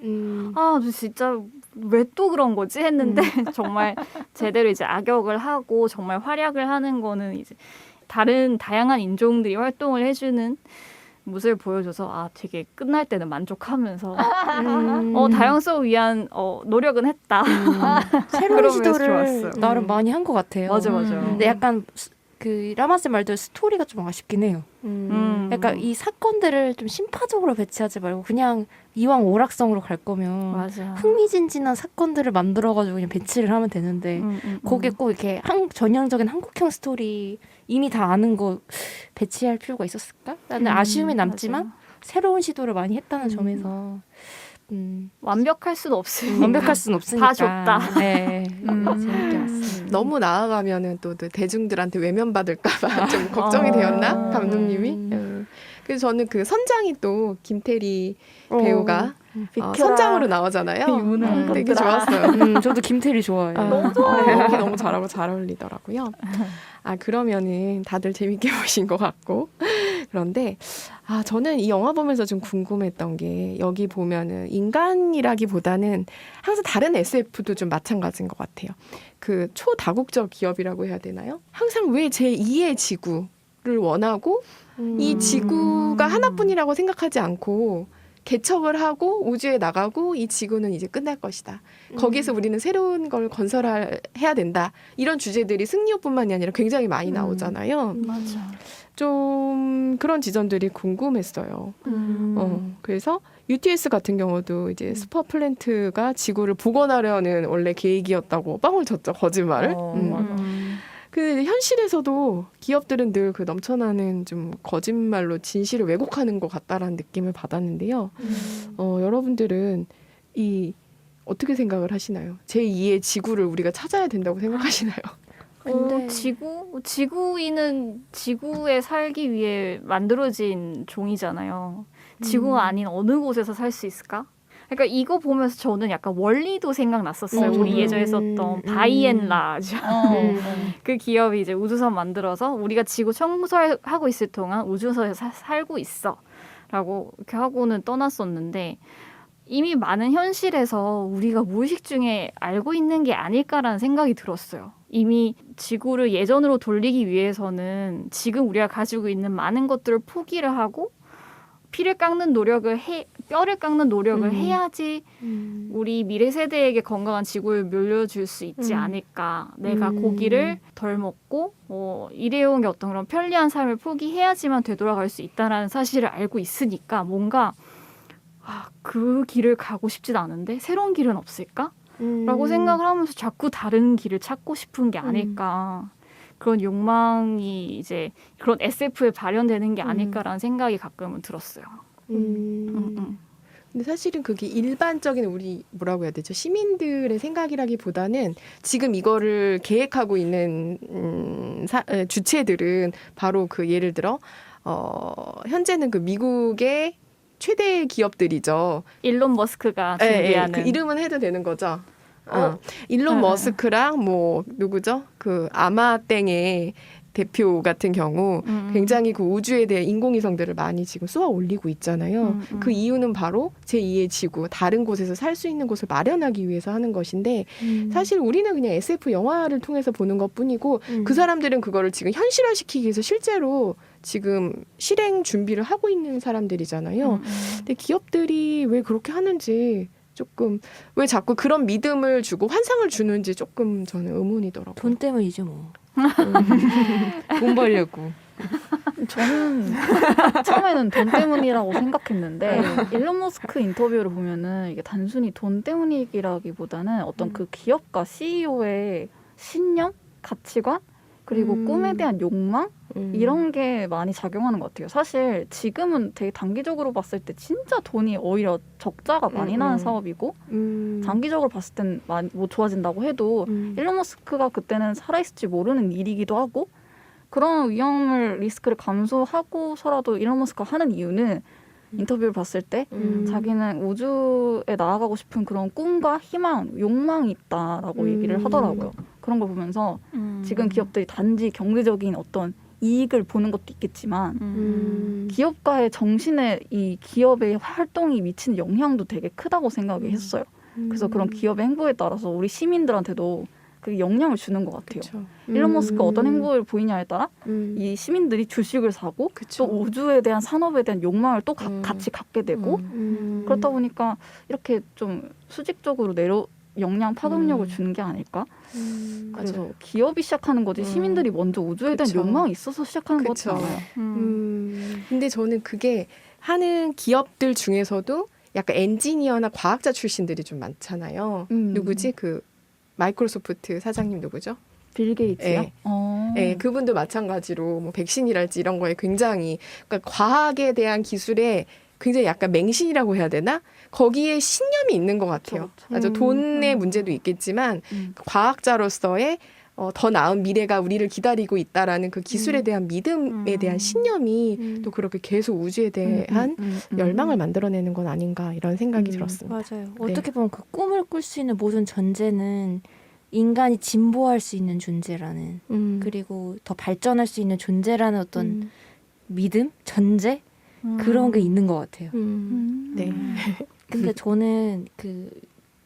[SPEAKER 3] 진짜 왜 또 그런 거지? 했는데 정말 제대로 이제 악역을 하고 정말 활약을 하는 거는 이제 다양한 인종들이 활동을 해주는 모습을 보여줘서 되게 끝날 때는 만족하면서 다양성을 위한 노력은 했다.
[SPEAKER 4] 새로운 시도를
[SPEAKER 3] 좋았어요.
[SPEAKER 4] 나름 많이 한 것 같아요.
[SPEAKER 3] 맞아.
[SPEAKER 4] 근데 약간 그 라마스 말대로 스토리가 좀 아쉽긴 해요. 약간 이 사건들을 좀 심파적으로 배치하지 말고 그냥 이왕 오락성으로 갈 거면
[SPEAKER 3] 맞아.
[SPEAKER 4] 흥미진진한 사건들을 만들어가지고 그냥 배치를 하면 되는데 거기에 꼭 이렇게 전형적인 한국형 스토리 이미 다 아는 거 배치할 필요가 있었을까? 나는 아쉬움이 남지만 새로운 시도를 많이 했다는 점에서
[SPEAKER 3] 완벽할 수는 없으니까.
[SPEAKER 4] 완벽할 수는 없으니까.
[SPEAKER 3] 다 줬다.
[SPEAKER 4] 네. 재밌게 봤어요.
[SPEAKER 1] 너무 나아가면은 또 대중들한테 외면받을까봐 좀 걱정이 되었나 감독님이. 그래서 저는 그 선장이 또 김태리 배우가
[SPEAKER 2] 비켜라.
[SPEAKER 1] 선장으로 나오잖아요.
[SPEAKER 2] 유는
[SPEAKER 1] 되게
[SPEAKER 2] 것들아.
[SPEAKER 1] 좋았어요.
[SPEAKER 4] 저도 김태리 좋아해요.
[SPEAKER 1] 너무 좋아요. 연기 너무 잘하고 잘 어울리더라고요. 그러면은 다들 재밌게 보신 것 같고. 그런데 저는 이 영화 보면서 좀 궁금했던 게 여기 보면은 인간이라기보다는 항상 다른 SF도 좀 마찬가지인 것 같아요. 그 초다국적 기업이라고 해야 되나요? 항상 왜 제2의 지구를 원하고 이 지구가 하나뿐이라고 생각하지 않고 개척을 하고 우주에 나가고 이 지구는 이제 끝날 것이다. 거기서 우리는 새로운 걸 건설해야 된다. 이런 주제들이 승리호뿐만이 아니라 굉장히 많이 나오잖아요.
[SPEAKER 2] 맞아.
[SPEAKER 1] 좀 그런 지점들이 궁금했어요. 그래서 UTS 같은 경우도 이제 슈퍼플랜트가 지구를 복원하려는 원래 계획이었다고 빵을 쳤죠. 거짓말을.
[SPEAKER 2] 맞아.
[SPEAKER 1] 근데 현실에서도 기업들은 늘 그 넘쳐나는 좀 거짓말로 진실을 왜곡하는 것 같다라는 느낌을 받았는데요. 여러분들은 어떻게 생각을 하시나요? 제2의 지구를 우리가 찾아야 된다고 생각하시나요?
[SPEAKER 4] 근데
[SPEAKER 3] 지구인은 지구에 살기 위해 만들어진 종이잖아요. 지구가 아닌 어느 곳에서 살 수 있을까? 그러니까 이거 보면서 저는 약간 원리도 생각났었어요. 우리 예전에 썼던 바이앤라죠. 그 기업이 이제 우주선 만들어서 우리가 지구 청소하고 있을 동안 우주선에서 살고 있어 라고 이렇게 하고는 떠났었는데 이미 많은 현실에서 우리가 무의식 중에 알고 있는 게 아닐까라는 생각이 들었어요. 이미 지구를 예전으로 돌리기 위해서는 지금 우리가 가지고 있는 많은 것들을 포기를 하고 뼈를 깎는 노력을 해야지 우리 미래 세대에게 건강한 지구를 물려줄 수 있지 않을까. 내가 고기를 덜 먹고 일회용의 어떤 그런 편리한 삶을 포기해야지만 되돌아갈 수 있다는 사실을 알고 있으니까 뭔가 그 길을 가고 싶진 않은데 새로운 길은 없을까? 라고 생각을 하면서 자꾸 다른 길을 찾고 싶은 게 아닐까. 그런 욕망이 이제 그런 SF에 발현되는 게 아닐까라는 생각이 가끔은 들었어요.
[SPEAKER 1] 근데 사실은 그게 일반적인 우리 뭐라고 해야 되죠? 시민들의 생각이라기보다는 지금 이거를 계획하고 있는 주체들은 바로 그 예를 들어 현재는 그 미국의 최대 기업들이죠.
[SPEAKER 3] 일론 머스크가 준비하는
[SPEAKER 1] 그 이름은 해도 되는 거죠. 일론 머스크랑 누구죠? 그 아마땡의 대표 같은 경우 굉장히 그 우주에 대해 인공위성들을 많이 지금 쏘아 올리고 있잖아요. 그 이유는 바로 제2의 지구, 다른 곳에서 살 수 있는 곳을 마련하기 위해서 하는 것인데 사실 우리는 그냥 SF 영화를 통해서 보는 것뿐이고 그 사람들은 그거를 지금 현실화시키기 위해서 실제로 지금 실행 준비를 하고 있는 사람들이잖아요. 근데 기업들이 왜 그렇게 하는지 조금 왜 자꾸 그런 믿음을 주고 환상을 주는지 조금 저는 의문이더라고요.
[SPEAKER 4] 돈 때문이죠 뭐. 돈 벌려고.
[SPEAKER 2] 저는 처음에는 돈 때문이라고 생각했는데 일론 머스크 인터뷰를 보면은 이게 단순히 돈 때문이라기보다는 어떤 그 기업가 CEO의 신념, 가치관 그리고 꿈에 대한 욕망 이런 게 많이 작용하는 것 같아요. 사실 지금은 되게 단기적으로 봤을 때 진짜 돈이 오히려 적자가 많이 나는 사업이고 장기적으로 봤을 땐 뭐 좋아진다고 해도 일론 머스크가 그때는 살아있을지 모르는 일이기도 하고 그런 위험을 리스크를 감수하고서라도 일론 머스크가 하는 이유는 인터뷰를 봤을 때 자기는 우주에 나아가고 싶은 그런 꿈과 희망, 욕망이 있다라고 얘기를 하더라고요. 그런 걸 보면서 지금 기업들이 단지 경제적인 어떤 이익을 보는 것도 있겠지만 기업가의 정신에 이 기업의 활동이 미치는 영향도 되게 크다고 생각을 했어요. 그래서 그런 기업의 행보에 따라서 우리 시민들한테도 그게 영향을 주는 것 같아요. 일론 머스크가 어떤 행보를 보이냐에 따라 이 시민들이 주식을 사고 또 우주에 대한 산업에 대한 욕망을 또 같이 갖게 되고 그렇다 보니까 이렇게 좀 수직적으로 영향 파급력을 주는 게 아닐까? 그래서
[SPEAKER 1] 맞아요.
[SPEAKER 2] 기업이 시작하는 거지 시민들이 먼저 우주에 대한 욕망이 있어서 시작하는 것 같지 않아요.
[SPEAKER 1] 근데 저는 그게 하는 기업들 중에서도 약간 엔지니어나 과학자 출신들이 좀 많잖아요. 누구지? 그 마이크로소프트 사장님 누구죠?
[SPEAKER 2] 빌 게이츠요?
[SPEAKER 1] 네. 네, 그분도 마찬가지로 뭐 백신이랄지 이런 거에 굉장히 그러니까 과학에 대한 기술에 굉장히 약간 맹신이라고 해야 되나? 거기에 신념이 있는 것 같아요.
[SPEAKER 2] 그쵸.
[SPEAKER 1] 맞아. 돈의 문제도 있겠지만 과학자로서의 더 나은 미래가 우리를 기다리고 있다라는 그 기술에 대한 믿음에 대한 신념이 또 그렇게 계속 우주에 대한 열망을 만들어내는 건 아닌가 이런 생각이 들었습니다.
[SPEAKER 4] 맞아요.
[SPEAKER 1] 네.
[SPEAKER 4] 어떻게 보면 그 꿈을 꿀 수 있는 모든 전제는 인간이 진보할 수 있는 존재라는 그리고 더 발전할 수 있는 존재라는 어떤 믿음, 전제 그런 게 있는 것 같아요.
[SPEAKER 1] 네.
[SPEAKER 4] 근데 저는 그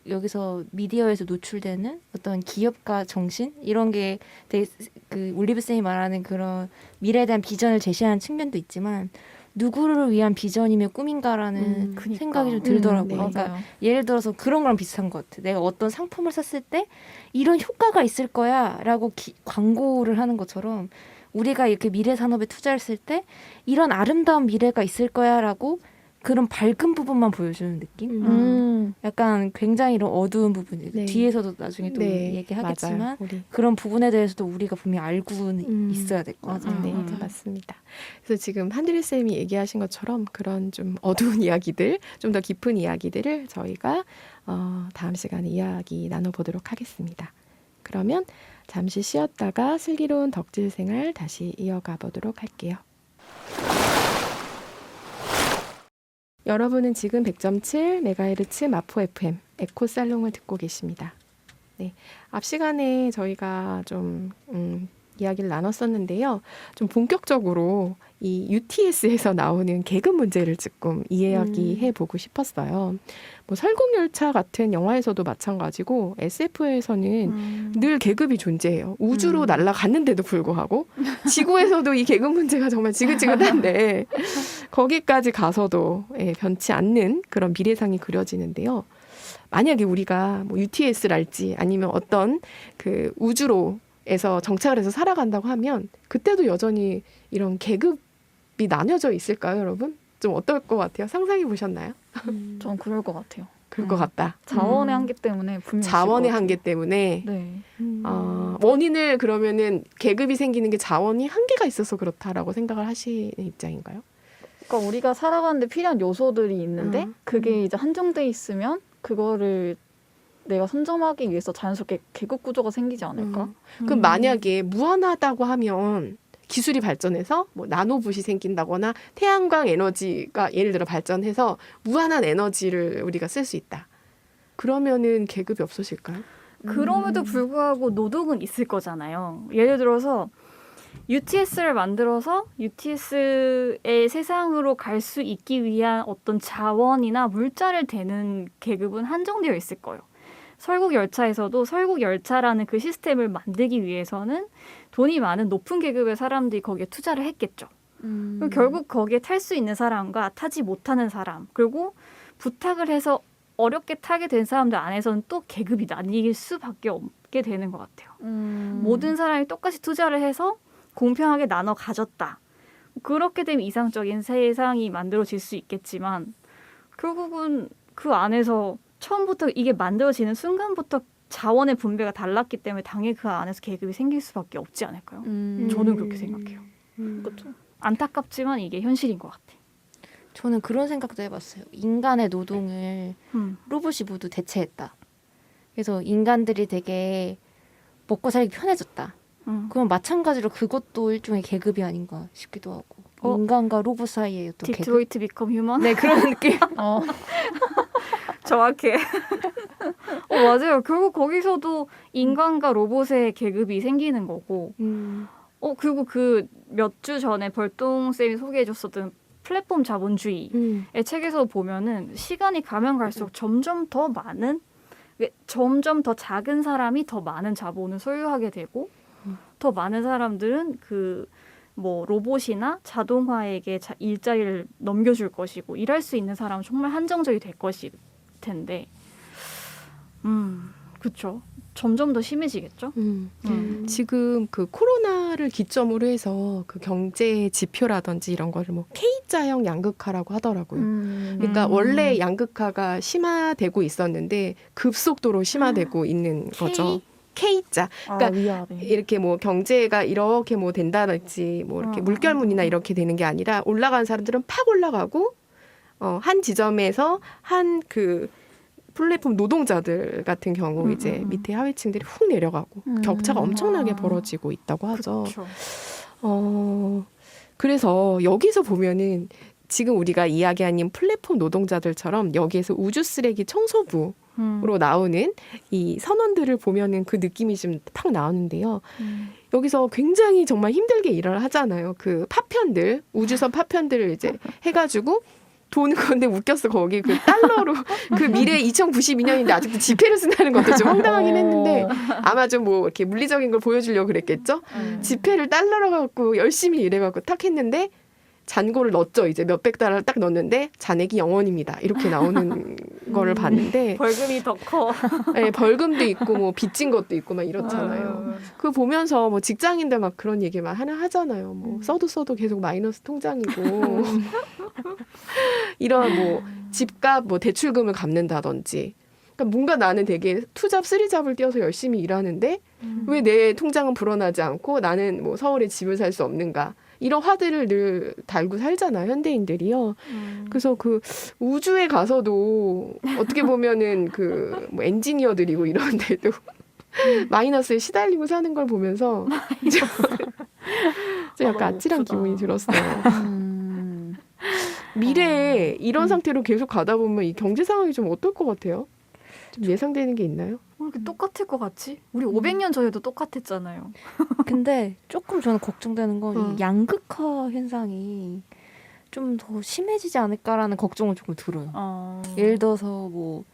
[SPEAKER 4] 여기서 미디어에서 노출되는 어떤 기업가 정신 이런 게 되게 그 올리브 쌤이 말하는 그런 미래에 대한 비전을 제시하는 측면도 있지만 누구를 위한 비전이며 꿈인가라는
[SPEAKER 2] 그니까.
[SPEAKER 4] 생각이 좀 들더라고요.
[SPEAKER 1] 네.
[SPEAKER 4] 그러니까
[SPEAKER 2] 맞아요.
[SPEAKER 4] 예를 들어서 그런 거랑 비슷한 것 같아. 내가 어떤 상품을 샀을 때 이런 효과가 있을 거야라고 광고를 하는 것처럼 우리가 이렇게 미래 산업에 투자했을 때 이런 아름다운 미래가 있을 거야라고 그런 밝은 부분만 보여주는 느낌? 약간 굉장히 이런 어두운 부분
[SPEAKER 1] 네.
[SPEAKER 4] 뒤에서도 나중에 또
[SPEAKER 1] 네,
[SPEAKER 4] 얘기하겠지만
[SPEAKER 1] 맞아요. 우리.
[SPEAKER 4] 그런 부분에 대해서도 우리가 분명히 알고는 있어야 될 것 같아요.
[SPEAKER 1] 네, 맞습니다. 그래서 지금 한드리 쌤이 얘기하신 것처럼 그런 좀 어두운 이야기들, 좀 더 깊은 이야기들을 저희가 다음 시간에 이야기 나눠보도록 하겠습니다. 그러면 잠시 쉬었다가 슬기로운 덕질 생활 다시 이어가 보도록 할게요. 여러분은 지금 100.7MHz 마포 FM 에코살롱을 듣고 계십니다. 네, 앞 시간에 저희가 좀 이야기를 나눴었는데요. 좀 본격적으로 이 UTS에서 나오는 계급 문제를 조금 이야기해 보고 싶었어요. 뭐 설국열차 같은 영화에서도 마찬가지고 SF에서는 늘 계급이 존재해요. 우주로 날아갔는데도 불구하고 지구에서도 이 계급 문제가 정말 지긋지긋한데 거기까지 가서도 변치 않는 그런 미래상이 그려지는데요. 만약에 우리가 뭐 UTS랄지 아니면 어떤 그 우주로에서 정착을 해서 살아간다고 하면 그때도 여전히 이런 계급이 나뉘어져 있을까요, 여러분? 좀 어떨 것 같아요? 상상해 보셨나요?
[SPEAKER 2] 전 그럴 것 같아요.
[SPEAKER 1] 그럴 것 같다.
[SPEAKER 2] 자원의 한계 때문에 분명히
[SPEAKER 1] 자원의
[SPEAKER 2] 있을 것
[SPEAKER 1] 한계
[SPEAKER 2] 같아요.
[SPEAKER 1] 때문에
[SPEAKER 2] 네.
[SPEAKER 1] 원인을 그러면은 계급이 생기는 게 자원이 한계가 있어서 그렇다라고 생각을 하시는 입장인가요?
[SPEAKER 2] 그러니까 우리가 살아가는데 필요한 요소들이 있는데 그게 이제 한정돼 있으면 그거를 내가 선점하기 위해서 자연스럽게 계급 구조가 생기지 않을까?
[SPEAKER 1] 그럼 만약에 무한하다고 하면 기술이 발전해서 뭐 나노붓이 생긴다거나 태양광 에너지가 예를 들어 발전해서 무한한 에너지를 우리가 쓸 수 있다. 그러면은 계급이 없어질까요?
[SPEAKER 3] 그럼에도 불구하고 노동은 있을 거잖아요. 예를 들어서 UTS를 만들어서 UTS의 세상으로 갈 수 있기 위한 어떤 자원이나 물자를 대는 계급은 한정되어 있을 거예요. 설국열차에서도 설국열차라는 그 시스템을 만들기 위해서는 돈이 많은 높은 계급의 사람들이 거기에 투자를 했겠죠. 그럼 결국 거기에 탈 수 있는 사람과 타지 못하는 사람, 그리고 부탁을 해서 어렵게 타게 된 사람들 안에서는 또 계급이 나뉠 수밖에 없게 되는 것 같아요. 모든 사람이 똑같이 투자를 해서 공평하게 나눠 가졌다. 그렇게 되면 이상적인 세상이 만들어질 수 있겠지만 결국은 그 안에서 처음부터 이게 만들어지는 순간부터 자원의 분배가 달랐기 때문에 당연히 그 안에서 계급이 생길 수밖에 없지 않을까요? 저는 그렇게 생각해요.
[SPEAKER 2] 그렇죠.
[SPEAKER 3] 안타깝지만 이게 현실인 것 같아.
[SPEAKER 4] 저는 그런 생각도 해봤어요. 인간의 노동을 로봇이 모두 대체했다. 그래서 인간들이 되게 먹고 살기 편해졌다. 그럼 마찬가지로 그것도 일종의 계급이 아닌가 싶기도 하고 인간과 로봇 사이의 어떤 계급?
[SPEAKER 3] 디트로이트 비컴 휴먼?
[SPEAKER 4] 네, 그런 느낌.
[SPEAKER 3] 정확해. 맞아요. 결국 거기서도 인간과 로봇의 계급이 생기는 거고 그리고 그 몇 주 전에 벌똥쌤이 소개해줬었던 플랫폼 자본주의의 책에서 보면은 시간이 가면 갈수록 점점 더 작은 사람이 더 많은 자본을 소유하게 되고 더 많은 사람들은 그 뭐 로봇이나 자동화에게 일자리를 넘겨줄 것이고 일할 수 있는 사람은 정말 한정적이 될 것일 텐데 그렇죠. 점점 더 심해지겠죠.
[SPEAKER 1] 지금 그 코로나를 기점으로 해서 그 경제 지표라든지 이런 거를 뭐 K자형 양극화라고 하더라고요. 그러니까 원래 양극화가 심화되고 있었는데 급속도로 심화되고 있는 거죠. K자. 그러니까
[SPEAKER 2] 위아래.
[SPEAKER 1] 이렇게 뭐 경제가 이렇게 뭐 된다든지 뭐 이렇게 물결문이나 이렇게 되는 게 아니라 올라가는 사람들은 팍 올라가고 한 지점에서 한 그 플랫폼 노동자들 같은 경우 이제 밑에 하위층들이 훅 내려가고 격차가 엄청나게 벌어지고 있다고 하죠.
[SPEAKER 2] 그렇죠.
[SPEAKER 1] 그래서 여기서 보면은 지금 우리가 이야기한 플랫폼 노동자들처럼 여기에서 우주 쓰레기 청소부로 나오는 이 선원들을 보면은 그 느낌이 좀 팍 나오는데요. 여기서 굉장히 정말 힘들게 일을 하잖아요. 그 파편들, 우주선 파편들을 이제 해가지고 돈 건데 웃겼어. 거기 그 달러로 그 미래 2092년인데 아직도 지폐를 쓴다는 것도 좀 황당하긴 했는데 아마 좀 뭐 이렇게 물리적인 걸 보여주려고 그랬겠죠. 지폐를 달러로 갖고 열심히 일해갖고 딱 했는데 잔고를 넣었죠. 이제 몇백 달러를 딱 넣었는데 잔액이 0원입니다. 이렇게 나오는 거를 봤는데
[SPEAKER 2] 벌금이 더 커.
[SPEAKER 1] 네, 벌금도 있고 뭐 빚진 것도 있고 막 이렇잖아요. 그거 보면서 뭐 직장인들 막 그런 얘기 막 하나 하잖아요. 뭐 써도 계속 마이너스 통장이고 이런 뭐 집값 뭐 대출금을 갚는다든지. 그러니까 뭔가 나는 되게 투잡 쓰리잡을 뛰어서 열심히 일하는데 왜 내 통장은 불어나지 않고 나는 뭐 서울에 집을 살 수 없는가. 이런 화들을 늘 달고 살잖아요, 현대인들이요. 그래서 그 우주에 가서도 어떻게 보면은 그 뭐 엔지니어들이고 이런데도 마이너스에 시달리고 사는 걸 보면서 좀 약간 아찔한 기분이 들었어요. 미래에 이런 상태로 계속 가다 보면 이 경제 상황이 좀 어떨 것 같아요? 좀 예상되는 게 있나요?
[SPEAKER 2] 왜 이렇게 똑같을 것 같지? 우리 500년 전에도 똑같았잖아요.
[SPEAKER 4] 근데 조금 저는 걱정되는 건 이 양극화 현상이 좀 더 심해지지 않을까라는 걱정을 조금 들어요. 예를 들어서 뭐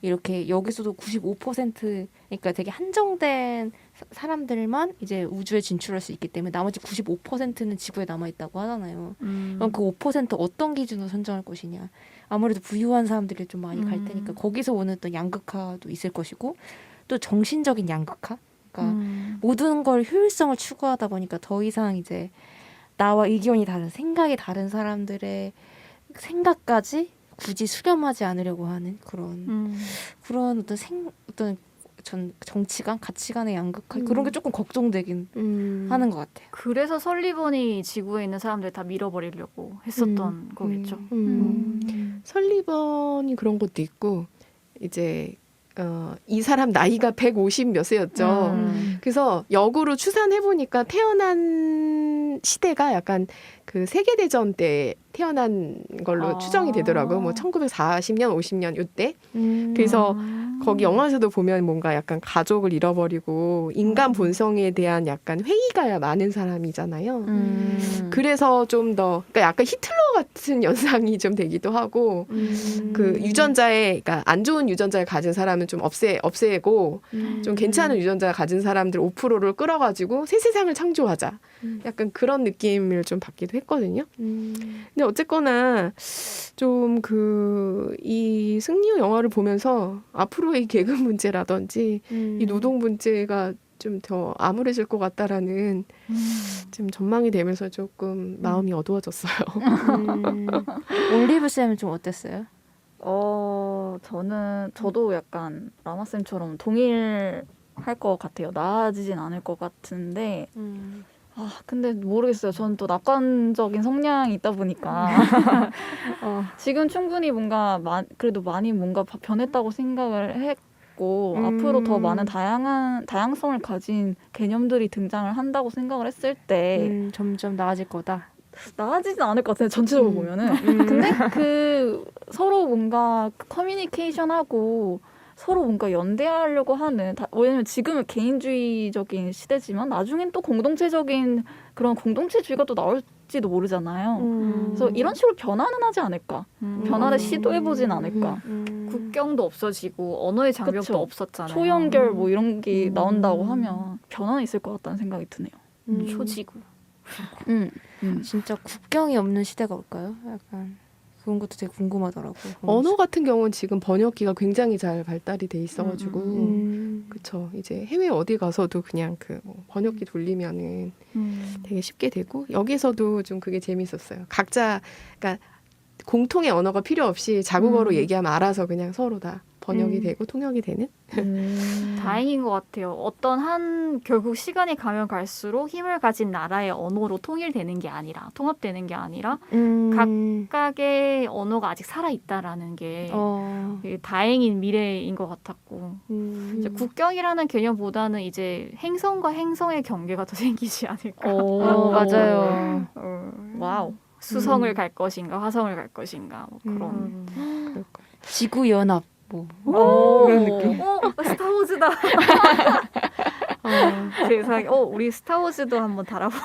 [SPEAKER 4] 이렇게 여기서도 95% 그러니까 되게 한정된 사람들만 이제 우주에 진출할 수 있기 때문에 나머지 95%는 지구에 남아 있다고 하잖아요. 그럼 그 5% 어떤 기준으로 선정할 것이냐? 아무래도 부유한 사람들이 좀 많이 갈 테니까 거기서 오는 또 양극화도 있을 것이고 또 정신적인 양극화. 그러니까 모든 걸 효율성을 추구하다 보니까 더 이상 이제 나와 의견이 다른 생각이 다른 사람들의 생각까지 굳이 수렴하지 않으려고 하는 그런 어떤 정치관, 가치관의 양극화 그런 게 조금 걱정되긴 하는 것 같아요.
[SPEAKER 3] 그래서 설리번이 지구에 있는 사람들 다 밀어버리려고 했었던 거겠죠.
[SPEAKER 1] 설리번이 그런 것도 있고 이제 이 사람 나이가 150 몇 세였죠. 그래서 역으로 추산해 보니까 태어난 시대가 약간 그 세계대전 때 태어난 걸로 추정이 되더라고요. 뭐 1940년, 50년 이때. 그래서 거기 영화에서도 보면 뭔가 약간 가족을 잃어버리고 인간 본성에 대한 약간 회의가 많은 사람이잖아요. 그래서 좀 더 그러니까 약간 히틀러 같은 연상이 좀 되기도 하고 그 유전자에 그러니까 안 좋은 유전자를 가진 사람은 좀 없애고 좀 괜찮은 유전자를 가진 사람들 5%를 끌어가지고 새 세상을 창조하자. 약간 그런 느낌을 좀 받기도 했거든요. 근데 어쨌거나 좀 이 승리호 영화를 보면서 앞으로의 계급 문제라든지 이 노동 문제가 좀 더 암울해질 것 같다라는 좀 전망이 되면서 조금 마음이 어두워졌어요.
[SPEAKER 4] 올리브 쌤은 좀 어땠어요?
[SPEAKER 2] 저도 약간 라마쌤처럼 동일할 것 같아요. 나아지진 않을 것 같은데 근데 모르겠어요. 저는 또 낙관적인 성향이 있다 보니까 지금 충분히 뭔가 그래도 많이 뭔가 변했다고 생각을 했고 앞으로 더 많은 다양성을 가진 개념들이 등장을 한다고 생각을 했을 때
[SPEAKER 4] 점점 나아질 거다.
[SPEAKER 2] 나아지진 않을 것 같아요. 전체적으로 보면은. 근데 그 서로 뭔가 커뮤니케이션하고 서로 뭔가 연대하려고 하는 왜냐면 지금은 개인주의적인 시대지만 나중엔 또 공동체적인 그런 공동체주의가 또 나올지도 모르잖아요. 그래서 이런 식으로 변화는 하지 않을까. 변화를 시도해보진 않을까.
[SPEAKER 3] 국경도 없어지고 언어의 장벽도
[SPEAKER 2] 그쵸.
[SPEAKER 3] 없었잖아요.
[SPEAKER 2] 초연결 뭐 이런 게 나온다고 하면 변화는 있을 것 같다는 생각이 드네요.
[SPEAKER 3] 초지구.
[SPEAKER 4] 진짜 국경이 없는 시대가 올까요? 약간 그런 것도 되게 궁금하더라고요.
[SPEAKER 1] 언어 같은 경우는 지금 번역기가 굉장히 잘 발달이 돼 있어가지고 그쵸. 이제 해외 어디 가서도 그냥 뭐 번역기 돌리면은 되게 쉽게 되고 여기서도 좀 그게 재밌었어요. 각자 그러니까 공통의 언어가 필요 없이 자국어로 얘기하면 알아서 그냥 서로 다 번역이 되고 통역이 되는.
[SPEAKER 3] 다행인 것 같아요. 어떤 한 결국 시간이 가면 갈수록 힘을 가진 나라의 언어로 통일되는 게 아니라 통합되는 게 아니라 각각의 언어가 아직 살아 있다라는 게 되게 다행인 미래인 것 같았고 이제 국경이라는 개념보다는 이제 행성과 행성의 경계가 더 생기지 않을까.
[SPEAKER 4] 맞아요.
[SPEAKER 2] 와우.
[SPEAKER 3] 수성을 갈 것인가 화성을 갈 것인가 뭐 그런.
[SPEAKER 4] 지구 연합 뭐
[SPEAKER 3] 그런 느낌. 스타워즈다. 세상에. 우리 스타워즈도 한번 달아보.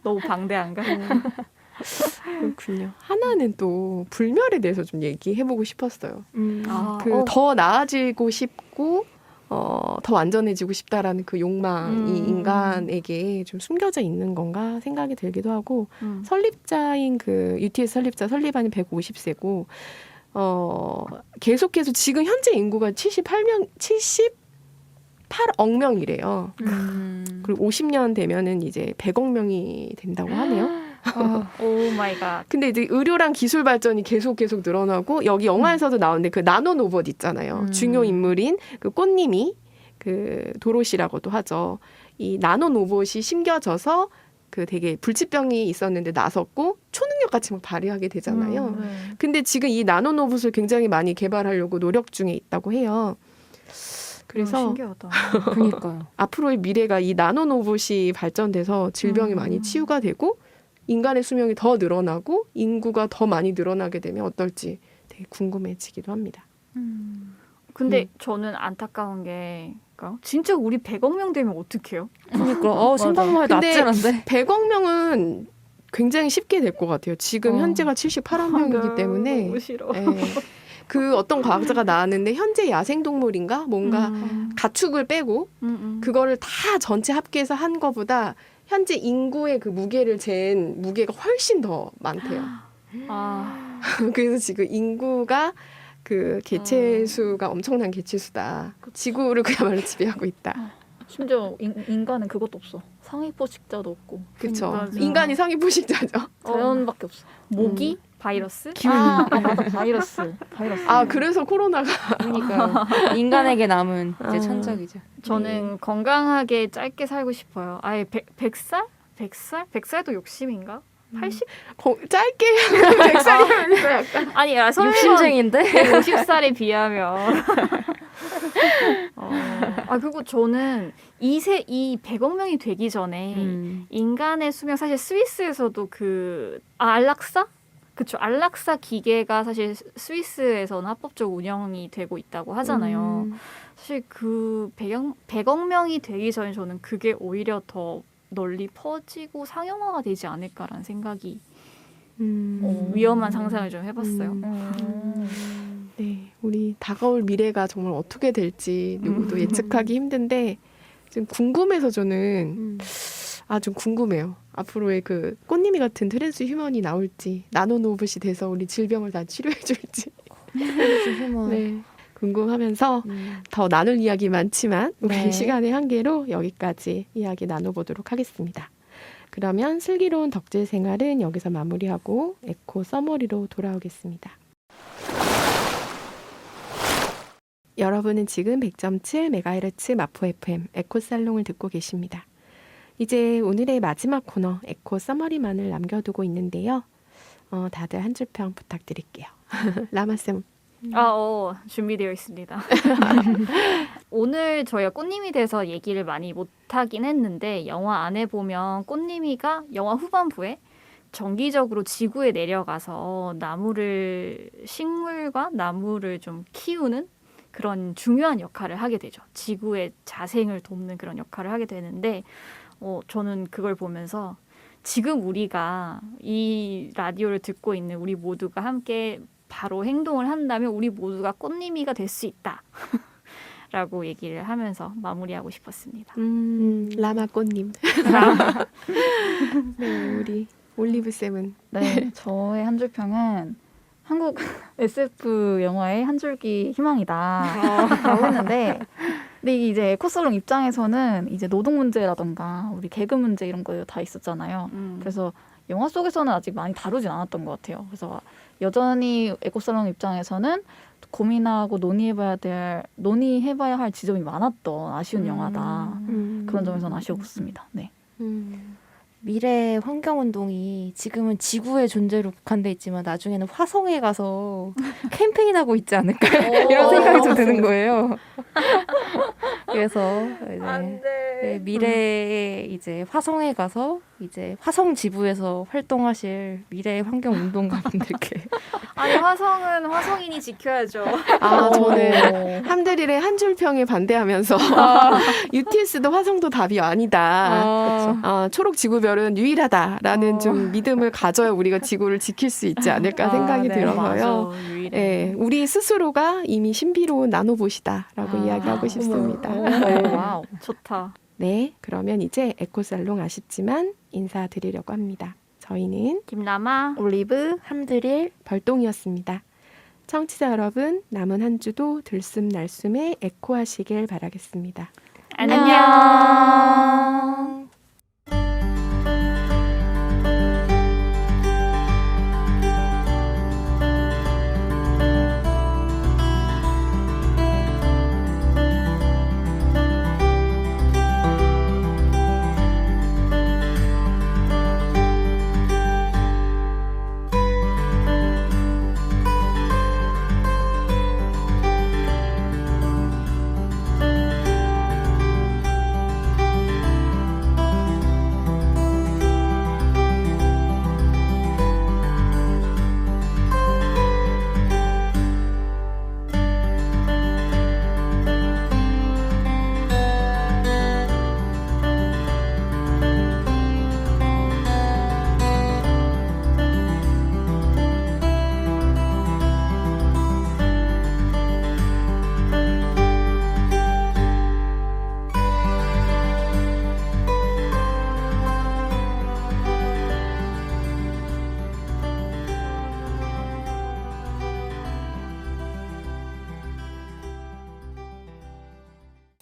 [SPEAKER 3] 너무 방대한가?
[SPEAKER 1] 그렇군요. 하나는 또 불멸에 대해서 좀 얘기해보고 싶었어요. 더 나아지고 싶고 더 완전해지고 싶다라는 그 욕망이 인간에게 좀 숨겨져 있는 건가 생각이 들기도 하고 설립자인 그 UTS 설립자 설리반이 150세고 계속해서 지금 현재 인구가 78억 명이래요. 그리고 50년 되면은 이제 100억 명이 된다고 하네요.
[SPEAKER 3] 오 마이 갓.
[SPEAKER 1] 근데 이제 의료랑 기술 발전이 계속 늘어나고 여기 영화에서도 나오는데 그 나노 로봇 있잖아요. 중요 인물인 그 꽃님이 그 도로시라고도 하죠. 이 나노 로봇이 심겨져서 그 되게 불치병이 있었는데 나섰고 초능력 같이 막 발휘하게 되잖아요. 근데 지금 이 나노 로봇을 굉장히 많이 개발하려고 노력 중에 있다고 해요. 그래서
[SPEAKER 3] 신기하다.
[SPEAKER 4] 그러니까요.
[SPEAKER 1] 앞으로의 미래가 이 나노 로봇이 발전돼서 질병이 많이 치유가 되고 인간의 수명이 더 늘어나고 인구가 더 많이 늘어나게 되면 어떨지 되게 궁금해지기도 합니다.
[SPEAKER 3] 근데 저는 안타까운 게 진짜 우리 100억 명 되면 어떡해요?
[SPEAKER 4] 그러니까 생각만 해도
[SPEAKER 1] 근데
[SPEAKER 4] 아찔한데.
[SPEAKER 1] 100억 명은 굉장히 쉽게 될 것 같아요. 지금 현재가 78억 명이기 때문에.
[SPEAKER 3] 너무 싫어.
[SPEAKER 1] 예. 그 어떤 과학자가 나왔는데 현재 야생동물인가 뭔가 가축을 빼고 그거를 다 전체 합계해서 한 거보다 현재 인구의 그 무게를 잰 무게가 훨씬 더 많대요. 그래서 지금 인구가 그 개체수가 엄청난 개체수다. 지구를 그야말로 지배하고 있다.
[SPEAKER 2] 심지어 인간은 그것도 없어. 상위 포식자도 없고.
[SPEAKER 1] 그렇죠.
[SPEAKER 3] 맞아.
[SPEAKER 1] 인간이 상위 포식자죠.
[SPEAKER 2] 자연밖에 없어.
[SPEAKER 3] 모기? 바이러스?
[SPEAKER 2] 맞다. 바이러스.
[SPEAKER 1] 그래서 코로나가
[SPEAKER 4] 그러니까 인간에게 남은 이제 천적이죠.
[SPEAKER 3] 저는 건강하게 짧게 살고 싶어요. 아예 100살? 100살? 100살도 욕심인가? 80?
[SPEAKER 1] 짧게 100살이면 약간
[SPEAKER 3] 아니, 설마
[SPEAKER 4] 욕심쟁인데?
[SPEAKER 3] 50살에 비하면. 그리고 저는 이 100억 명이 되기 전에 인간의 수명 사실 스위스에서도 안락사? 그쵸. 안락사 기계가 사실 스위스에서는 합법적으로 운영이 되고 있다고 하잖아요. 사실 그 100억 명이 되기 전에 저는 그게 오히려 더 널리 퍼지고 상용화가 되지 않을까라는 생각이 위험한 상상을 좀 해봤어요.
[SPEAKER 1] 네, 우리 다가올 미래가 정말 어떻게 될지 누구도 예측하기 힘든데 좀 궁금해서 저는 좀 궁금해요. 앞으로의 그 꽃님이 같은 트랜스 휴먼이 나올지 나노 로봇이 돼서 우리 질병을 다 치료해줄지 네, 궁금하면서 더 나눌 이야기 많지만 우리 시간의 한계로 여기까지 이야기 나눠보도록 하겠습니다. 그러면 슬기로운 덕질 생활은 여기서 마무리하고 에코 서머리로 돌아오겠습니다. 여러분은 지금 100.7MHz 마포 FM 에코살롱을 듣고 계십니다. 이제 오늘의 마지막 코너 에코 서머리만을 남겨두고 있는데요. 다들 한 줄 평 부탁드릴게요. 라마쌤.
[SPEAKER 3] 준비되어 있습니다. 오늘 저희가 꽃님이 돼서 얘기를 많이 못하긴 했는데 영화 안에 보면 꽃님이가 영화 후반부에 정기적으로 지구에 내려가서 식물과 나무를 좀 키우는 그런 중요한 역할을 하게 되죠. 지구의 자생을 돕는 그런 역할을 하게 되는데 저는 그걸 보면서 지금 우리가 이 라디오를 듣고 있는 우리 모두가 함께 바로 행동을 한다면 우리 모두가 꽃님이가 될 수 있다. 라고 얘기를 하면서 마무리하고 싶었습니다.
[SPEAKER 1] 라마 꽃님. 네, 우리 올리브쌤은.
[SPEAKER 2] 네, 저의 한 줄 평은 한국 SF 영화의 한 줄기 희망이다라고 했는데, 근데 이제 에코살롱 입장에서는 이제 노동 문제라던가 우리 개그 문제 이런 거 다 있었잖아요. 그래서 영화 속에서는 아직 많이 다루진 않았던 것 같아요. 그래서 여전히 에코살롱 입장에서는 고민하고 논의해봐야 할 지점이 많았던 아쉬운 영화다. 그런 점에서는 아쉬웠습니다. 네.
[SPEAKER 4] 미래 환경운동이 지금은 지구의 존재로 국한돼 있지만 나중에는 화성에 가서 캠페인하고 있지 않을까 이런 생각이 좀 드는 거예요. 그래서 이제 미래에 이제 화성에 가서 이제 화성 지부에서 활동하실 미래 환경운동가분들께
[SPEAKER 3] 아니 화성은 화성인이 지켜야죠.
[SPEAKER 1] 저는 함드릴의 한 줄 평에 반대하면서 UTS도 화성도 답이 아니다. 초록 지구별은 유일하다라는 좀 믿음을 가져야 우리가 지구를 지킬 수 있지 않을까 생각이 들어서요. 네, 우리 스스로가 이미 신비로운 나노봇이다라고 이야기하고 싶습니다.
[SPEAKER 2] 와우.
[SPEAKER 3] 좋다.
[SPEAKER 1] 네, 그러면 이제 에코살롱 아쉽지만 인사드리려고 합니다. 저희는
[SPEAKER 3] 김남아.
[SPEAKER 2] 올리브.
[SPEAKER 4] 함드릴
[SPEAKER 1] 벌동이었습니다. 청취자 여러분, 남은 한 주도 들숨날숨에 에코하시길 바라겠습니다.
[SPEAKER 3] 안녕.